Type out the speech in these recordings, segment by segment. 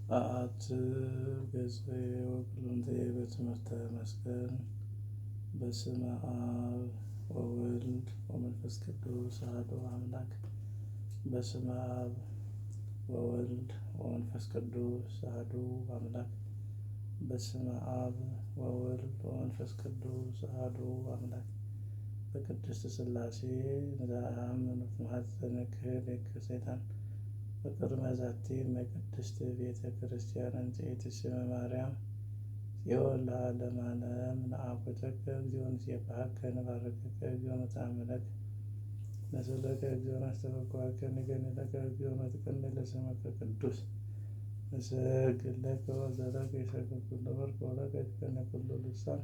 አት ገጽ ወቅሉንቴ በትምህርተ መስቀል በስመ አብ ወወልድ ወመንፈስ ቅዱስ አሐዱ አምላክ። በስመ አብ ወወልድ ወመንፈስ ቅዱስ አሐዱ አምላክ። በስመ አብ ወወልድ ወመንፈስ ቅዱስ አሐዱ አምላክ። በቅድስት ሥላሴ ዘአምን ማኅፀነ ክህደት ሰይጣን በቅድመ ዛቲ እምቅድስት ቤተ ክርስቲያን እንጽሕት ስመ ማርያም ጽዮን ለዓለመ ዓለም ነአኩተከ እግዚኦ ንሴብሐከ ንባርከከ እግዚኦ ነተአምነከ ነስእለከ እግዚኦ ናስተበኩዐከ ንገኒለከ እግዚኦ ንጥቀንለ ስመከ ቅዱስ ንሰግድ ለከ ወዘለከ ይሰግድ ኩሉ ወርቅ ወለከ ይትቀነ ኩሉ ልሳን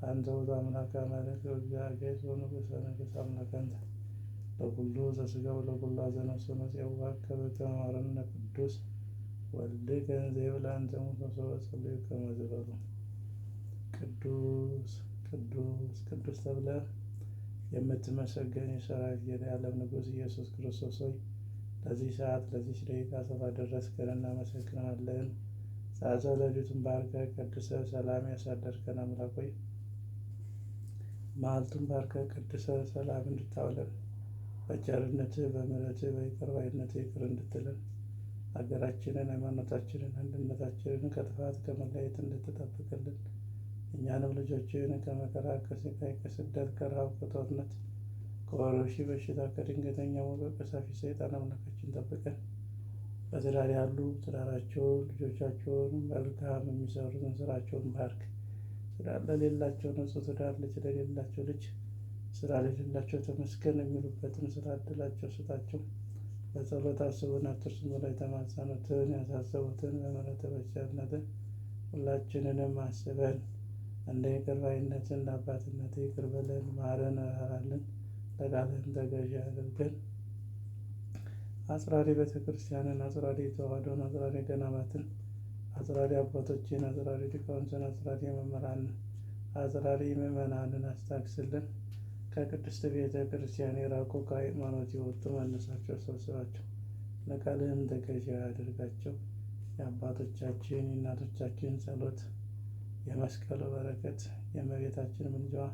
አንተ ውእቱ አምላከ አማልክት ወእግዚአብሔር ወንጉሠ ነገሥት አምላከ አንተ ለኩሉ ዘሥጋ ወለኩሉ ዘነፍስ ነፄውዐከ በከመ መሐረነ ቅዱስ ወልድከ እንዘ ይብላ እንተ ሙሰሶ ጸልዩ ከመ ዝበሉ። ቅዱስ ቅዱስ ቅዱስ ተብለህ የምትመሰገን የሠራዊት ጌታ የዓለም ንጉሥ ኢየሱስ ክርስቶስ ሆይ ለዚህ ሰዓት ለዚች ደቂቃ ስላደረስከን እናመሰግንሃለን። ሰዓተ ሌሊቱን ባርከህ ቀድሰህ ሰላም ያሳደርከን አምላክ ሆይ መዓልቱን ባርከህ ቀድሰህ ሰላም እንድታውለን በቸርነትህ በምሕረትህ በይቅር ባይነትህ ይቅር እንድትለን ሀገራችንን፣ ሃይማኖታችንን፣ አንድነታችንን ከጥፋት ከመለየት እንድትጠብቅልን እኛንም ልጆችህን ከመከራ ከስቃይ ከስደት ከረሃብ ከጦርነት ከወረርሽኝ በሽታ ከድንገተኛ ሞት ከቀሳፊ ሰይጣን አምላካችን ጠብቀን። በትዳር ያሉ ትዳራቸውን ልጆቻቸውን መልካም የሚሰሩትን ስራቸውን ባርክ። ትዳር ለሌላቸው ንጹሕ ትዳር፣ ልጅ ለሌላቸው ልጅ፣ ስራ ለሌላቸው ተመስገን የሚሉበትን ስራ እድላቸው ስጣቸው። በጸሎት አስቡን አትርሱን ብለው የተማጸኑትን ያሳሰቡትን በምሕረትህ በቸርነትህ ሁላችንንም አስበን እንደ ይቅር ባይነትህ እንደ አባትነትህ ይቅር በለን ማረን፣ ራራልን፣ ለቃልህም ተገዢ አድርገን። አጽራሪ ቤተ ክርስቲያንን፣ አጽራሪ ተዋሕዶን፣ አጽራሪ ገዳማትን፣ አጽራሪ አባቶችን፣ አጽራሪ ሊቃውንትን፣ አጽራሪ መምህራንን፣ አጽራሪ ምዕመናንን አስታግስልን። ከቅድስት ቤተ ክርስቲያን የራቁ ከሃይማኖት የወጡ መልሳቸው፣ ሰብስባቸው፣ ለቃልህም ተገዢ አድርጋቸው። የአባቶቻችን የእናቶቻችን ጸሎት፣ የመስቀሉ በረከት፣ የእመቤታችን ምልጃዋ፣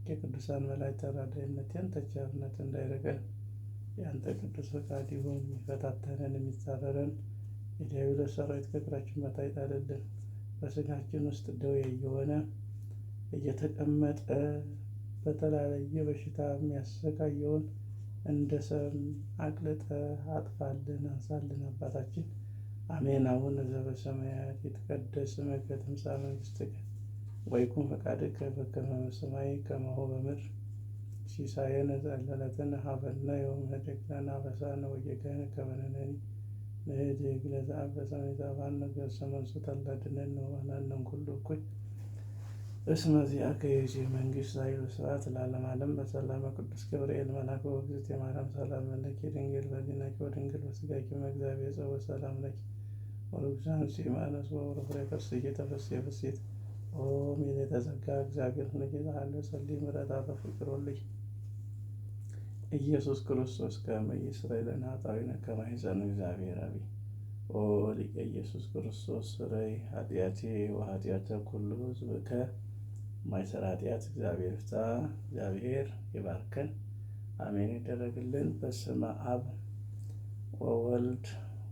የቅዱሳን መላእክት ተራዳኢነት፣ ያንተ ቸርነት እንዳይርቀን ያንተ ቅዱስ ፈቃድ ይሁን። የሚፈታተንን የሚጻረረን የዲያብሎስ ሰራዊት ከእግራችን በታች ጣልልን። በስጋችን ውስጥ ደዌ እየሆነ እየተቀመጠ በተለያየ በሽታ የሚያሰቃየውን እንደ ሰም አቅልጠ አጥፋልን፣ አንሳልን። አባታችን አሜን። አቡነ ዘበሰማያት ይትቀደስ ስምከ ትምጻእ መንግሥትከ ወይኩን ፈቃድከ በከመ በሰማይ ከማሁ በምድር ሲሳየነ ዘለለዕለትነ ሀበነ ዮም ወኅድግ ለነ አበሳነ ወጌጋየነ ከመ ንሕነኒ ንኅድግ ለዘአበሰ ወኢታብአነ ገጸ መንሱት አላ ድኅነነ ወባልሐነ እምኩሉ እኩይ እስመ ዚአከ ይእቲ መንግሥት ኃይል ወስብሐት ለዓለመ ዓለም። በሰላመ ቅዱስ ገብርኤል መልአክ ወእግዝእትየ ማርያም ሰላም ለኪ ድንግል በኅሊናኪ ወድንግል በሥጋኪ እምእግዚአብሔር ጸወ ሰላም ለኪ ወርኩሳን ሲማነስ ወፍሬ ከርሥኪ ተፈሥሒ ፍሥሕት ኦ ምልዕተ ጸጋ እግዚአብሔር ንጌታ አለ ጸልይ ምሕረታ በፍቅር ወልይ ኢየሱስ ክርስቶስ ከመ ይስረይ ለነ ኃጣውኢነ ከመ ይሕፀን እግዚአብሔር አብይ ኦ ሊቀ ኢየሱስ ክርስቶስ ስረይ ኃጢአቴ ወኃጢአተ ኩሉ ሕዝብከ ማይሰራ ኃጢአት እግዚአብሔር ይፍታ። እግዚአብሔር ይባርከን፣ አሜን ይደረግልን። በስመ አብ ወወልድ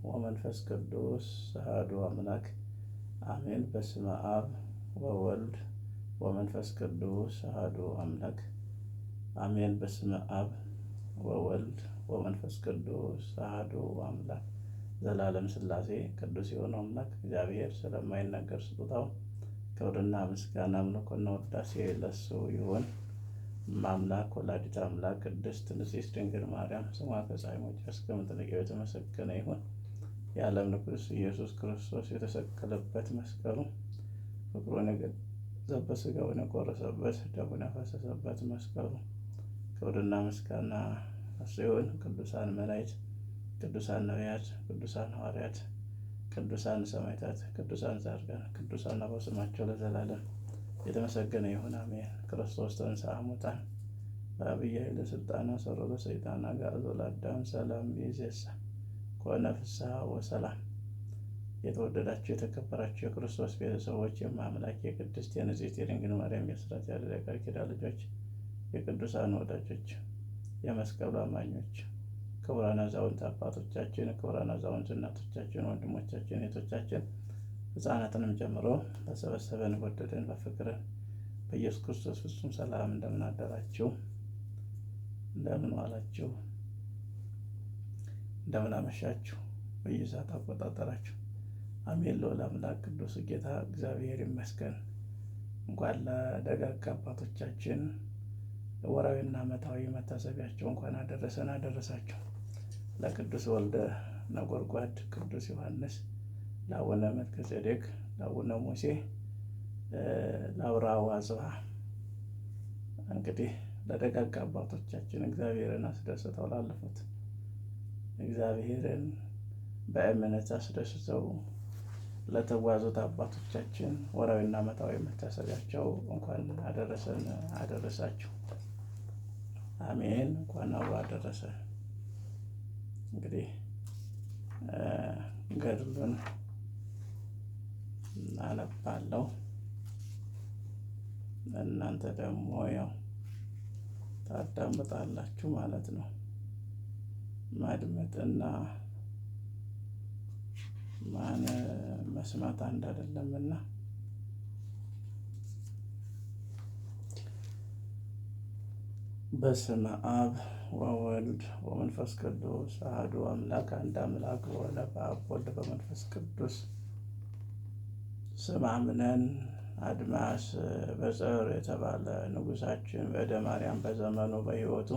ወመንፈስ ቅዱስ አሐዱ አምላክ አሜን። በስመ አብ ወወልድ ወመንፈስ ቅዱስ አሐዱ አምላክ አሜን። በስመ አብ ወወልድ ወመንፈስ ቅዱስ አሐዱ አምላክ። ዘላለም ሥላሴ ቅዱስ የሆነው አምላክ እግዚአብሔር ስለማይነገር ስጦታው ክብርና ምስጋና አምልኮና ውዳሴ ለእሱ ይሁን። አምላክ ወላዲተ አምላክ ቅድስት ንጽሕት ድንግል ማርያም ስሟ ከፀሐይ መውጫ እስከ መጥለቂያው የተመሰገነ ይሁን። የዓለም ንጉሥ ኢየሱስ ክርስቶስ የተሰቀለበት መስቀሉ ፍቅሩን የገለጸበት ሥጋውን የቆረሰበት ደሙን ያፈሰሰበት መስቀሉ ክብርና ምስጋና እሱ ይሁን። ቅዱሳን መላእክት፣ ቅዱሳን ነቢያት፣ ቅዱሳን ሐዋርያት፣ ቅዱሳን ሰማዕታት፣ ቅዱሳን ጻድቃን፣ ቅዱሳን አበው ስማቸው ለዘላለም የተመሰገነ ይሁን አሜን። ክርስቶስ ተንሥአ እሙታን በዐቢይ ኃይል ሥልጣነ አሰሮ ለሰይጣን አግዓዞ ለአዳም ሰላም ይእዜሰ ኮነ ፍስሐ ወሰላም። የተወደዳችሁ የተከበራችሁ የክርስቶስ ቤተሰቦች፣ የማምላክ የቅድስት የንጽሕት የድንግል ማርያም የሥራት ያለ ቃል ኪዳን ልጆች፣ የቅዱሳን ወዳጆች፣ የመስቀሉ አማኞች፣ ክቡራን አዛውንት አባቶቻችን፣ ክቡራን አዛውንት እናቶቻችን፣ ወንድሞቻችን፣ እህቶቻችን ሕፃናትንም ጨምሮ በሰበሰበን በወደደን በፍቅርን በኢየሱስ ክርስቶስ ፍጹም ሰላም እንደምን አደራችሁ? እንደምን ዋላችሁ? እንደምን አመሻችሁ? በየሰዓት አቆጣጠራችሁ አሜን። ልዑል አምላክ ቅዱስ ጌታ እግዚአብሔር ይመስገን። እንኳን ለደጋግ አባቶቻችን ወርሃዊና ዓመታዊ መታሰቢያቸው እንኳን አደረሰን አደረሳቸው። ለቅዱስ ወልደ ነጎድጓድ ቅዱስ ዮሐንስ፣ ለአቡነ መልከጼዴቅ፣ ለአቡነ ሙሴ፣ ለአብርሃ ወአጽብሃ እንግዲህ ለደጋግ አባቶቻችን እግዚአብሔርን አስደስተው ላለፉት እግዚአብሔርን በእምነት አስደስተው ለተጓዙት አባቶቻችን ወርሃዊና ዓመታዊ መታሰቢያቸው እንኳን አደረሰን አደረሳችሁ። አሜን። እንኳን አብሮ አደረሰን። እንግዲህ ገድሉን አነባለሁ። እናንተ ደግሞ ያው ታዳምጣላችሁ ማለት ነው። ማድመጥና መስማት አንድ አይደለምና በስመ አብ ወወልድ ወመንፈስ ቅዱስ አሐዱ አምላክ አንድ አምላክ በሆነ በአብ ወልድ በመንፈስ ቅዱስ ስም አምነን አድማስ በጽር የተባለ ንጉሳችን በእደ ማርያም በዘመኑ በሕይወቱ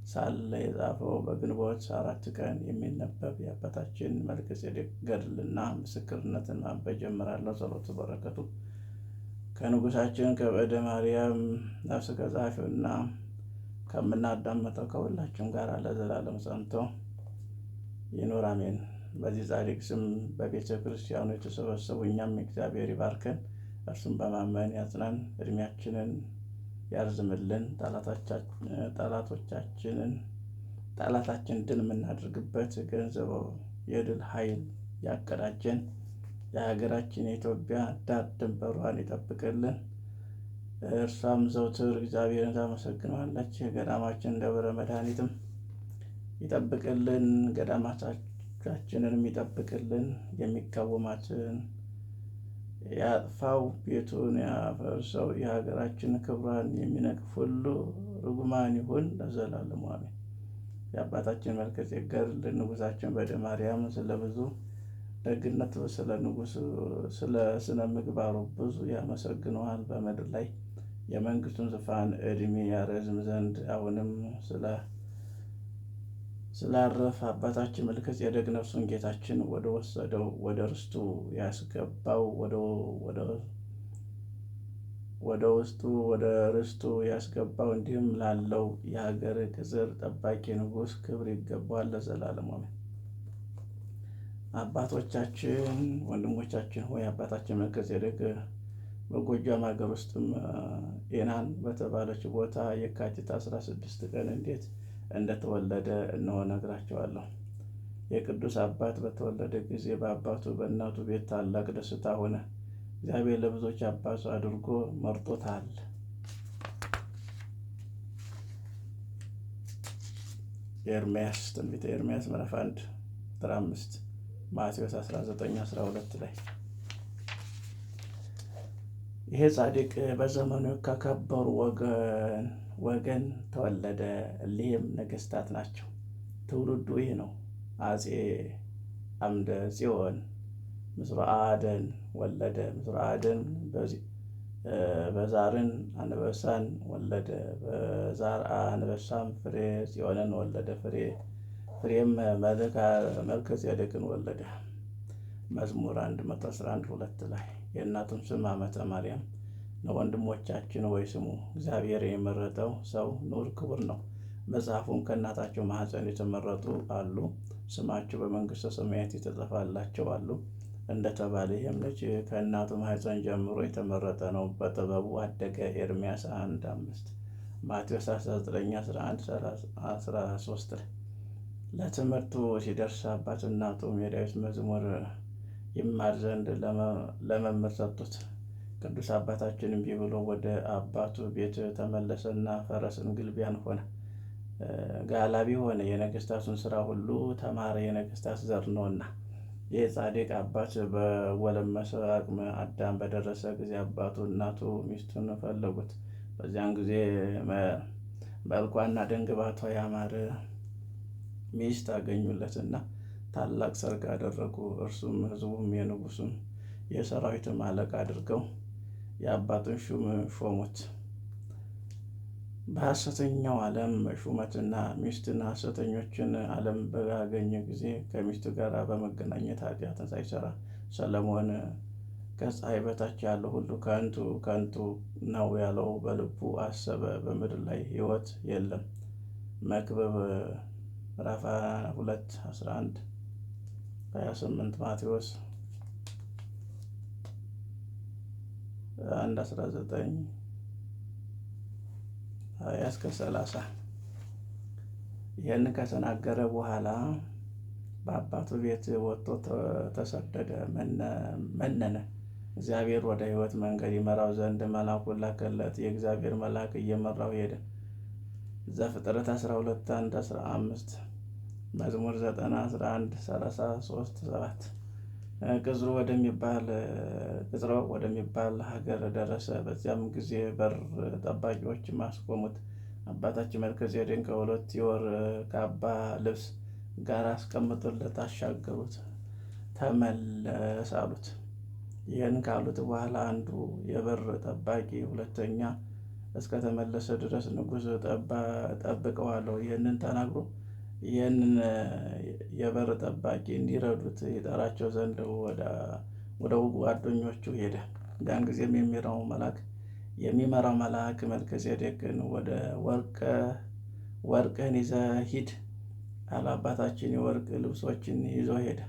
ሳለ የጻፈው በግንቦት 4 ቀን የሚነበብ የአባታችን መልከጼዴቅ ገድልና ምስክርነትን ማንበብ ጀምራለሁ። ጸሎቱ በረከቱ ከንጉሳችን ከበእደ ማርያም ነፍስ ከጻፊውና ከምናዳመጠው ከሁላችን ጋር ለዘላለም ጸንቶ ይኑር አሜን። በዚህ ጻድቅ ስም በቤተ ክርስቲያኑ የተሰበሰቡ እኛም እግዚአብሔር ይባርከን፣ እርሱም በማመን ያጽናን፣ እድሜያችንን ያርዝምልን፣ ጠላታችን ድል የምናደርግበት ገንዘብ የድል ኃይል ያቀዳጀን፣ የሀገራችን የኢትዮጵያ ዳር ድንበሯን ይጠብቅልን። እርሷም ዘውትር እግዚአብሔርን ታመሰግነዋለች። የገዳማችን ደብረ መድኃኒትም ይጠብቅልን፣ ገዳማቻችንንም ይጠብቅልን። የሚቃወማትን ያጥፋው፣ ቤቱን ያፈርሰው። የሀገራችን ክብሯን የሚነቅፍ ሁሉ ርጉማን ይሁን ለዘላለሙ አሜን። የአባታችን መልከጼዴቅ ገድል ንጉሳችን በእደ ማርያም ስለ ብዙ ደግነቱ ስለ ንጉሱ ስለ ስነ ምግባሩ ብዙ ያመሰግነዋል። በምድር ላይ የመንግስቱን ዙፋን ዕድሜ ያረዝም ዘንድ አሁንም ስላረፈ አባታችን መልከጼዴቅ ነፍሱን ጌታችን ወደ ወሰደው ወደ ርስቱ ያስገባው ወደ ርስቱ ያስገባው እንዲህም ላለው የሀገር ቅጽር ጠባቂ ንጉሥ ክብር ይገባዋል ለዘላለሙ አሜን። አባቶቻችን ወንድሞቻችን ሆይ አባታችን መልከጼዴቅ በጎጃም ሀገር ውስጥም ኤናን በተባለች ቦታ የካቲት 16 ቀን እንዴት እንደተወለደ እነሆ ነግራቸዋለሁ። የቅዱስ አባት በተወለደ ጊዜ በአባቱ በእናቱ ቤት ታላቅ ደስታ ሆነ። እግዚአብሔር ለብዙዎች አባቱ አድርጎ መርጦታል። ኤርምያስ ትንቢተ ኤርምያስ ምዕራፍ 1 ቁጥር 5፣ ማቴዎስ 19:12 ላይ ይሄ ጻድቅ በዘመኑ ከከበሩ ወገን ተወለደ። እሊህም ነገስታት ናቸው። ትውልዱ ይህ ነው። አፄ አምደ ጽዮን ምስሩዓደን ወለደ። ምስሩዓደን በዛርን አንበሳን ወለደ። በዛርአ አንበሳም ፍሬ ጽዮንን ወለደ። ፍሬም መልከጼዴቅን ወለደ። መዝሙር 111:2 ላይ የእናቱም ስም ዓመተ ማርያም ነው። ወንድሞቻችን ወይ ስሙ፣ እግዚአብሔር የመረጠው ሰው ኑር ክቡር ነው። መጽሐፉም ከእናታቸው ማኅፀን የተመረጡ አሉ፣ ስማቸው በመንግሥተ ሰማያት የተጻፈላቸው አሉ እንደተባለ ይህም ልጅ ከእናቱ ማኅፀን ጀምሮ የተመረጠ ነው። በጥበቡ አደገ። ኤርምያስ 1:5፣ ማቴዎስ 19:11-13 ለትምህርቱ ሲደርስ አባቱ እናቱም የዳዊት መዝሙር ይማር ዘንድ ለመምህር ሰጡት። ቅዱስ አባታችን እምቢ ብሎ ወደ አባቱ ቤት ተመለሰና ፈረስን ግልቢያን ሆነ፣ ጋላቢ ሆነ። የነገስታቱን ስራ ሁሉ ተማረ፣ የነገስታት ዘር ነውና። ይህ ጻድቅ አባት በጎለመሰ አቅመ አዳም በደረሰ ጊዜ አባቱ እናቱ ሚስቱን ፈለጉት። በዚያን ጊዜ መልኳና ደምግባቷ ያማረ ሚስት አገኙለትና ታላቅ ሰርግ አደረጉ። እርሱም ሕዝቡም የንጉሱም የሰራዊትም አለቃ አድርገው የአባቱን ሹም ሾሙት። በሐሰተኛው ዓለም ሹመትና ሚስትን ሐሰተኞችን ዓለም ባገኘ ጊዜ ከሚስቱ ጋር በመገናኘት ኃጢአትን ሳይሰራ ሰለሞን ከፀሐይ በታች ያለው ሁሉ ከንቱ ከንቱ ነው ያለው በልቡ አሰበ። በምድር ላይ ሕይወት የለም። መክብብ ምዕራፍ 2 11 28 ማቴዎስ 1:19 እስከ 30። ይህን ከተናገረ በኋላ በአባቱ ቤት ወጥቶ ተሰደደ፣ መነነ። እግዚአብሔር ወደ ሕይወት መንገድ ይመራው ዘንድ መልአኩን ላከለት። የእግዚአብሔር መልአክ እየመራው ሄደ። ዘፍጥረት 12:1-15 መዝሙር 90:11 33 7 ቅጽሮ ወደሚባል ሀገር ደረሰ። በዚያም ጊዜ በር ጠባቂዎች አስቆሙት። አባታችን መልከጼዴቅ ከሁለት የወር ካባ ልብስ ጋር አስቀምጦለት አሻገሩት። ተመለስ አሉት። ይህን ካሉት በኋላ አንዱ የበር ጠባቂ ሁለተኛ እስከተመለሰ ድረስ ንጉሥ ጠብቀዋለሁ ይህንን ተናግሮ ይህንን የበር ጠባቂ እንዲረዱት ይጠራቸው ዘንድ ወደ ጓደኞቹ ሄደ። ያን ጊዜም የሚመራው መልአክ መልከጼዴቅን ወደ ወርቅህን ይዘህ ሂድ አለ። አባታችን የወርቅ ልብሶችን ይዞ ሄደ።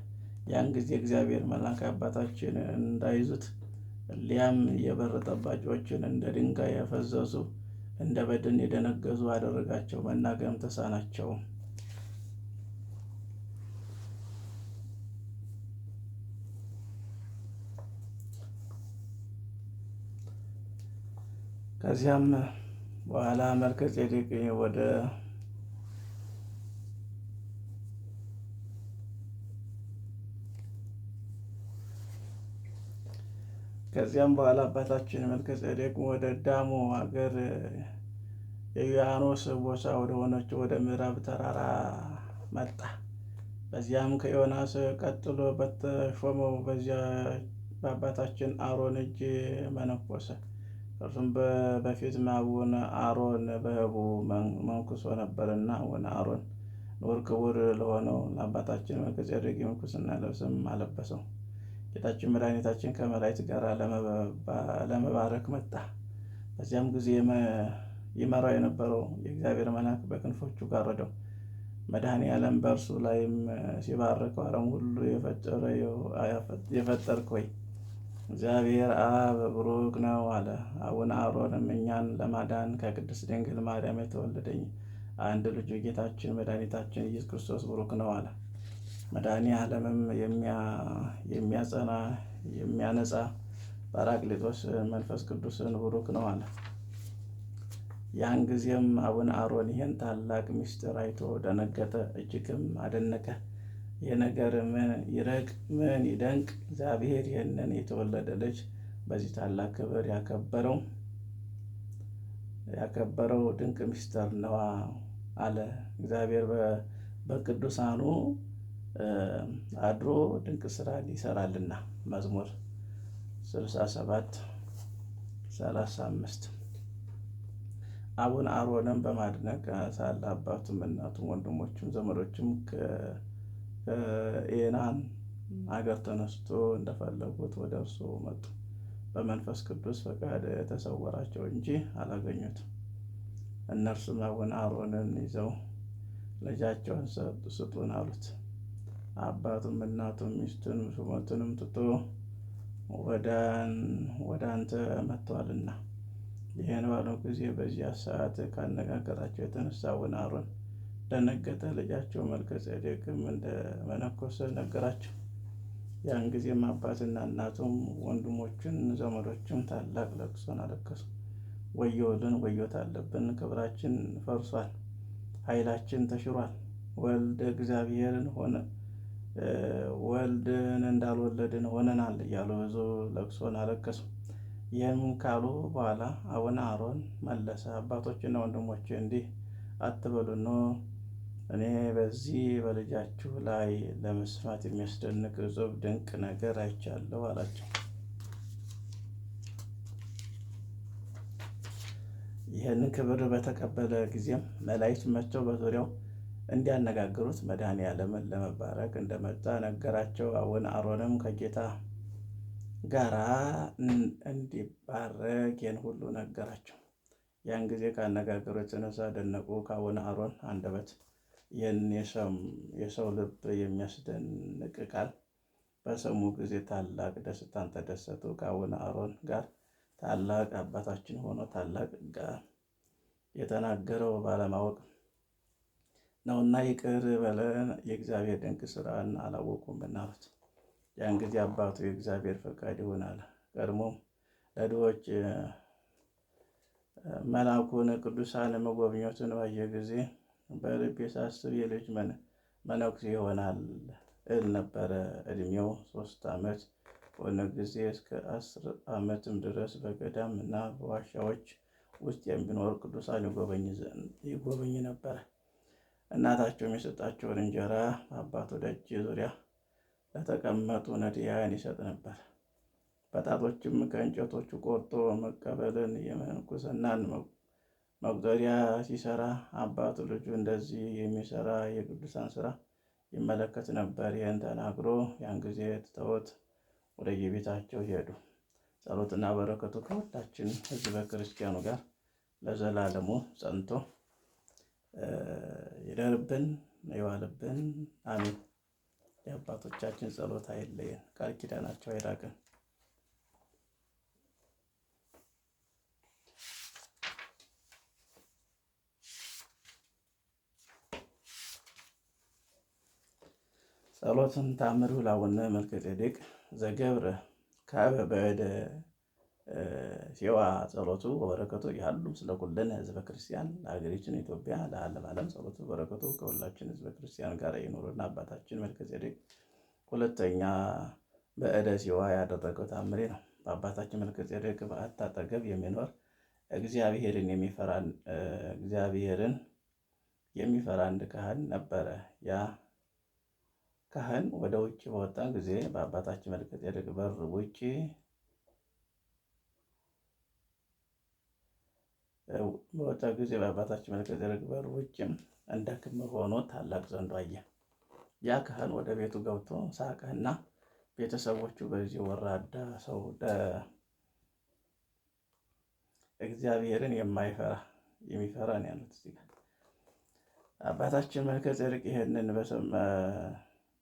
ያን ጊዜ እግዚአብሔር መልአክ አባታችን እንዳይዙት እሊያም የበር ጠባቂዎችን እንደ ድንጋይ ያፈዘዙ እንደ በድን የደነገዙ አደረጋቸው። መናገርም ተሳናቸው። ከዚያም በኋላ መልከጼዴቅ አባታችን መልከጼዴቅ ወደ ዳሞ ሀገር የዮርዳኖስ ቦሳ ወደሆነችው ወደ ምዕራብ ተራራ መጣ። በዚያም ከዮናስ ቀጥሎ በተሾመው በዚያ በአባታችን አሮን እጅ መነኮሰ። እርሱም በፊት አቡነ አሮን በህቡ መንኩሶ ነበርና አቡነ አሮን ንዑር ክቡር ለሆነው ለአባታችን መልከጼዴቅ የምንኩስና ልብስም አለበሰው። ጌታችን መድኃኒታችን ከመላእክት ጋር ለመባረክ መጣ። በዚያም ጊዜ ይመራው የነበረው የእግዚአብሔር መልአክ በክንፎቹ ጋረደው። መድኃኔዓለም በእርሱ ላይም ሲባርከው ዓለም ሁሉ የፈጠርክ ሆይ እግዚአብሔር አብ ብሩክ ነው አለ። አቡነ አሮንም እኛን ለማዳን ከቅድስት ድንግል ማርያም የተወለደኝ አንድ ልጁ ጌታችን መድኃኒታችን ኢየሱስ ክርስቶስ ብሩክ ነው አለ። መድኃኔዓለምም የሚያነጻ ጰራቅሊጦስ መንፈስ ቅዱስን ብሩክ ነው አለ። ያን ጊዜም አቡነ አሮን ይህን ታላቅ ምስጢር አይቶ ደነገጠ፣ እጅግም አደነቀ። ይህ ነገር ምን ይረቅ ምን ይደንቅ! እግዚአብሔር ይህንን የተወለደ ልጅ በዚህ ታላቅ ክብር ያከበረው ድንቅ ምስጢር ነዋ አለ። እግዚአብሔር በቅዱሳኑ አድሮ ድንቅ ስራ ይሰራልና። መዝሙር 67:35 አቡነ አሮንም በማድነቅ ሳለ አባቱም እናቱም ወንድሞቹም ዘመዶቹም ከኤናን አገር ተነስቶ እንደፈለጉት ወደ እርሱ መጡ። በመንፈስ ቅዱስ ፈቃድ ተሰወራቸው እንጂ አላገኙትም። እነርሱም አቡነ አሮንን ይዘው ልጃቸውን ስጡን አሉት። አባቱም እናቱም ሚስቱን ሹመቱንም ትቶ ወደ አንተ መጥተዋልና። ይህን ባለው ጊዜ በዚያ ሰዓት ካነጋገራቸው የተነሳ አቡነ አሮን ደነገጠ። ልጃቸው መልከጼዴቅም እንደ መነኮሰ ነገራቸው። ያን ጊዜም አባትና እናቱም ወንድሞቹን ዘመዶቹም ታላቅ ለቅሶን አለቀሱ። ወዮልን! ወዮት አለብን! ክብራችን ፈርሷል፣ ኃይላችን ተሽሯል። ወልድን እንዳልወለድን ሆነናል እያሉ ብዙ ለቅሶን አለቀሱ። ይህም ካሉ በኋላ አቡነ አሮን መለሰ፣ አባቶችና ወንድሞች እንዲህ አትበሉ፣ እኔ በዚህ በልጃችሁ ላይ ለመስማት የሚያስደንቅ እጹብ ድንቅ ነገር አይቻለሁ አላቸው። ይህንን ክብር በተቀበለ ጊዜም መላእክት መጥተው በዙሪያው እንዲያነጋግሩት መድኃኔዓለምን ለመባረክ እንደመጣ ነገራቸው። አቡነ አሮንም ከጌታ ጋራ እንዲባረክ ይህን ሁሉ ነገራቸው። ያን ጊዜ ካነጋገሩ የተነሳ ደነቁ። ከአቡነ አሮን አንደበት ይህን የሰው ልብ የሚያስደንቅ ቃል በሰሙ ጊዜ ታላቅ ደስታን ተደሰቱ። ከአቡነ አሮን ጋር ታላቅ አባታችን ሆኖ ታላቅ የተናገረው ባለማወቅ ነውና ይቅር በለን፣ የእግዚአብሔር ድንቅ ስራን አላወቁምና አሉት። ያን ጊዜ አባቱ የእግዚአብሔር ፈቃድ ይሁን አለ። ቀድሞም ለድሆች መልአኩን ቅዱሳን መጎብኘቱን ባየ ጊዜ በልቤ ሳስብ የልጅ መነኩሴ ይሆናል እል ነበረ። እድሜው 3 ዓመት በሆነ ጊዜ እስከ 10 ዓመትም ድረስ በገዳም እና በዋሻዎች ውስጥ የሚኖር ቅዱሳን ይጎበኝ ነበረ። እናታቸውም የሰጣቸውን እንጀራ በአባቱ ደጅ ዙሪያ ለተቀመጡ ነዳያን ይሰጥ ነበር። በጣቶችም ከእንጨቶቹ ቆርጦ መቀበልን የምንኩስናን መቁጠሪያ ሲሰራ አባቱ ልጁ እንደዚህ የሚሰራ የቅዱሳን ስራ ይመለከት ነበር። ይህን ተናግሮ ያን ጊዜ ትተውት ወደ የቤታቸው ሄዱ። ጸሎትና በረከቱ ከሁላችን ሕዝበ ክርስቲያኑ ጋር ለዘላለሙ ጸንቶ ይደርብን ይዋልብን፣ አሜን። የአባቶቻችን ጸሎት አይለየን፣ ቃል ኪዳናቸው አይራቅን። ጸሎትን ታምሩ ለአቡነ መልከጼዴቅ ዘገብረ ካበ በእደ ሲዋ ጸሎቱ ወበረከቱ ያሉ ስለ ኩልነ ህዝበ ክርስቲያን ለሀገሪችን ኢትዮጵያ ለዓለም ዓለም ጸሎቱ በረከቱ ከሁላችን ህዝበ ክርስቲያን ጋር ይኖርና አባታችን መልከጼዴቅ ሁለተኛ በእደ ሲዋ ያደረገው ታምሬ ነው። በአባታችን መልከጼዴቅ በዓት አጠገብ የሚኖር እግዚአብሔርን የሚፈራ አንድ ካህን ነበረ። ያ ካህን ወደ ውጭ በወጣ ጊዜ በአባታችን መልከጼዴቅ በር ውጭ ውጭም እንደ ክምር ሆኖ ታላቅ ዘንዶ አየ። ያ ካህን ወደ ቤቱ ገብቶ ሳቀና ቤተሰቦቹ በዚህ ወራዳ ሰው እግዚአብሔርን የሚፈራ ነው ያሉት። አባታችን መልከጼዴቅ ይህንን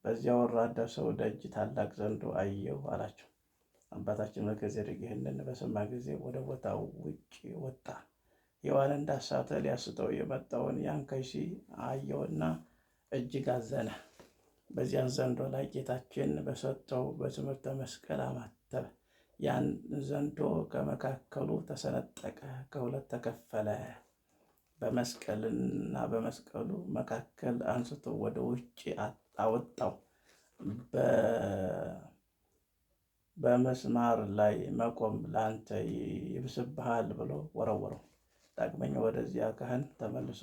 በዚያ ወራዳ ሰው ደጅ ታላቅ ዘንዶ አየሁ አላቸው። አባታችን መልከጼዴቅ ይህንን በሰማ ጊዜ ወደ ቦታው ውጭ ወጣ። ሔዋን እንዳሳተ ሊያስተው የመጣውን ያን ከይሲ አየውና እጅግ አዘነ። በዚያን ዘንዶ ላይ ጌታችን በሰጠው በትምህርተ መስቀል አማተበ። ያን ዘንዶ ከመካከሉ ተሰነጠቀ፣ ከሁለት ተከፈለ። በመስቀሉ መካከል አንስቶ ወደ ውጭ አወጣው። በመስማር ላይ መቆም ለአንተ ይብስብሃል ብሎ ወረወረው። ዳግመኛ ወደዚያ ካህን ተመልሶ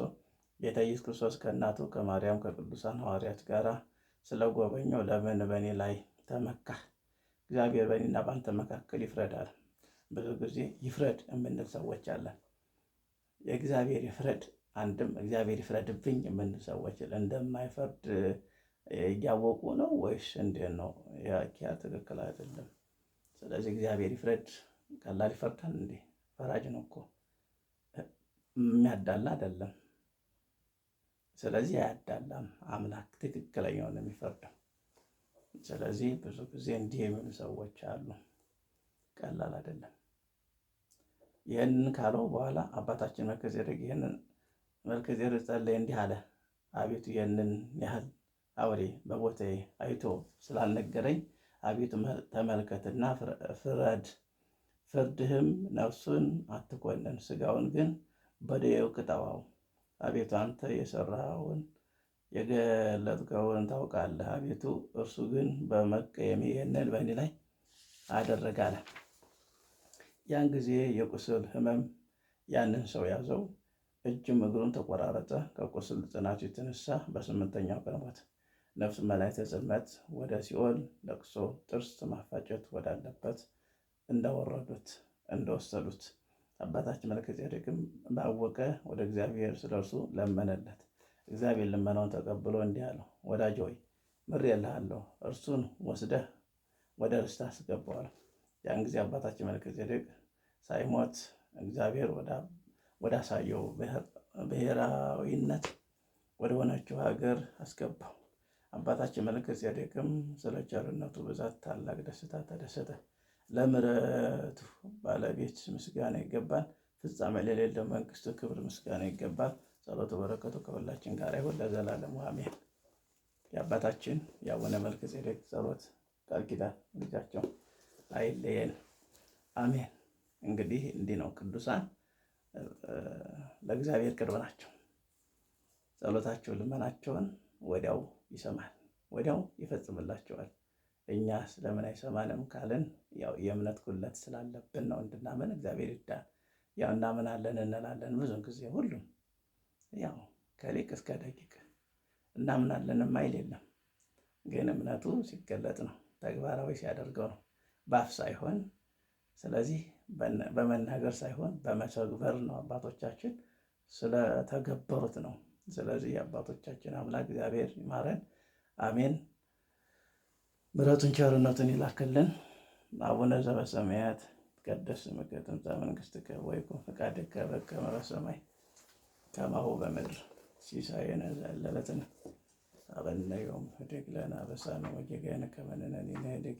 ጌታ ኢየሱስ ክርስቶስ ከእናቱ ከማርያም ከቅዱሳን ሐዋርያት ጋር ስለጎበኘው ለምን በእኔ ላይ ተመካህ? እግዚአብሔር በእኔና በአንተ መካከል ይፍረዳል። ብዙ ጊዜ ይፍረድ የምንል ሰዎች አለን። የእግዚአብሔር ይፍረድ አንድም እግዚአብሔር ይፍረድብኝ የምንል ሰዎች እንደማይፈርድ እያወቁ ነው ወይስ እንዴት ነው? ያ ትክክል አይደለም። ስለዚህ እግዚአብሔር ይፍረድ ቀላል ይፈርዳል እንዴ? ፈራጅ ነው እኮ፣ የሚያዳላ አይደለም። ስለዚህ አያዳላም። አምላክ ትክክለኛውን ነው የሚፈርደው። ስለዚህ ብዙ ጊዜ እንዲህ የሚሉ ሰዎች አሉ። ቀላል አይደለም። ይህንን ካለው በኋላ አባታችን መልከጼዴቅ ጸለየ፣ እንዲህ አለ። አቤቱ ይህንን ያህል አውሬ በቦታዬ አይቶ ስላልነገረኝ አቤቱ ተመልከትና ፍረድ፣ ፍርድህም ነፍሱን አትኮንን፣ ሥጋውን ግን በደዌው ቅጣው። አቤቱ አንተ የሠራኸውን የገለጥከውን ታውቃለህ። አቤቱ እርሱ ግን በመቀየሜ ይህንን በእኔ ላይ አደረገ አለ። ያን ጊዜ የቁስል ሕመም ያንን ሰው ያዘው፣ እጅም እግሩን ተቆራረጠ። ከቁስል ጽናቱ የተነሳ በስምንተኛው ቀን ሞተ። ነፍስ መላእክተ ጽልመት ወደ ሲኦል ለቅሶ ጥርስ ማፋጨት ወዳለበት እንደወሰዱት አባታችን መልከ ጼዴቅም ባወቀ ወደ እግዚአብሔር ስለ እርሱ ለመነለት። እግዚአብሔር ልመናውን ተቀብሎ እንዲህ አለው፣ ወዳጅ ሆይ ምሬልሃለሁ፣ እርሱን ወስደህ ወደ ርስት አስገባዋል። ያን ጊዜ አባታችን መልከ ጼዴቅ ሳይሞት እግዚአብሔር ወዳሳየው ብሔራዊነት ወደ ሆነችው ሀገር አስገባው። አባታችን መልከ ጼዴቅም ስለ ቸርነቱ ብዛት ታላቅ ደስታ ተደሰተ። ለምሕረቱ ባለቤት ምስጋና ይገባል። ፍጻሜ ለሌለው መንግሥቱ ክብር ምስጋና ይገባል። ጸሎቱ በረከቱ ከሁላችን ጋር ይሁን ለዘላለሙ አሜን። የአባታችን የአቡነ መልከ ጼዴቅ ጸሎት ቃል ኪዳን ልጃቸው አይለየን አሜን። እንግዲህ እንዲህ ነው፣ ቅዱሳን ለእግዚአብሔር ቅርብ ናቸው። ጸሎታቸው ልመናቸውን ወዲያው ይሰማል፣ ወዲያው ይፈጽምላቸዋል። እኛ ስለምን አይሰማንም ካልን ያው የእምነት ጉድለት ስላለብን ነው። እንድናምን እግዚአብሔር ይርዳን። ያው እናምናለን እንላለን፣ ብዙን ጊዜ ሁሉም ያው ከሊቅ እስከ ደቂቅ እናምናለን የማይል የለም። ግን እምነቱ ሲገለጥ ነው፣ ተግባራዊ ሲያደርገው ነው፣ በአፍ ሳይሆን። ስለዚህ በመናገር ሳይሆን በመተግበር ነው። አባቶቻችን ስለተገበሩት ነው። ስለዚህ የአባቶቻችን አምላክ እግዚአብሔር ይማረን አሜን። ምሕረቱን ቸርነቱን ይላክልን። አቡነ ዘበሰማያት ይትቀደስ ስምከ ትምጻእ መንግሥትከ ወይኩን ፈቃድከ በከመ በሰማይ ከማሁ በምድር ሲሳየነ ዘለለዕለትነ ሀበነ ዮም ኅድግ ለነ አበሳነ ወጌጋየነ ከመ ንሕነኒ ንኅድግ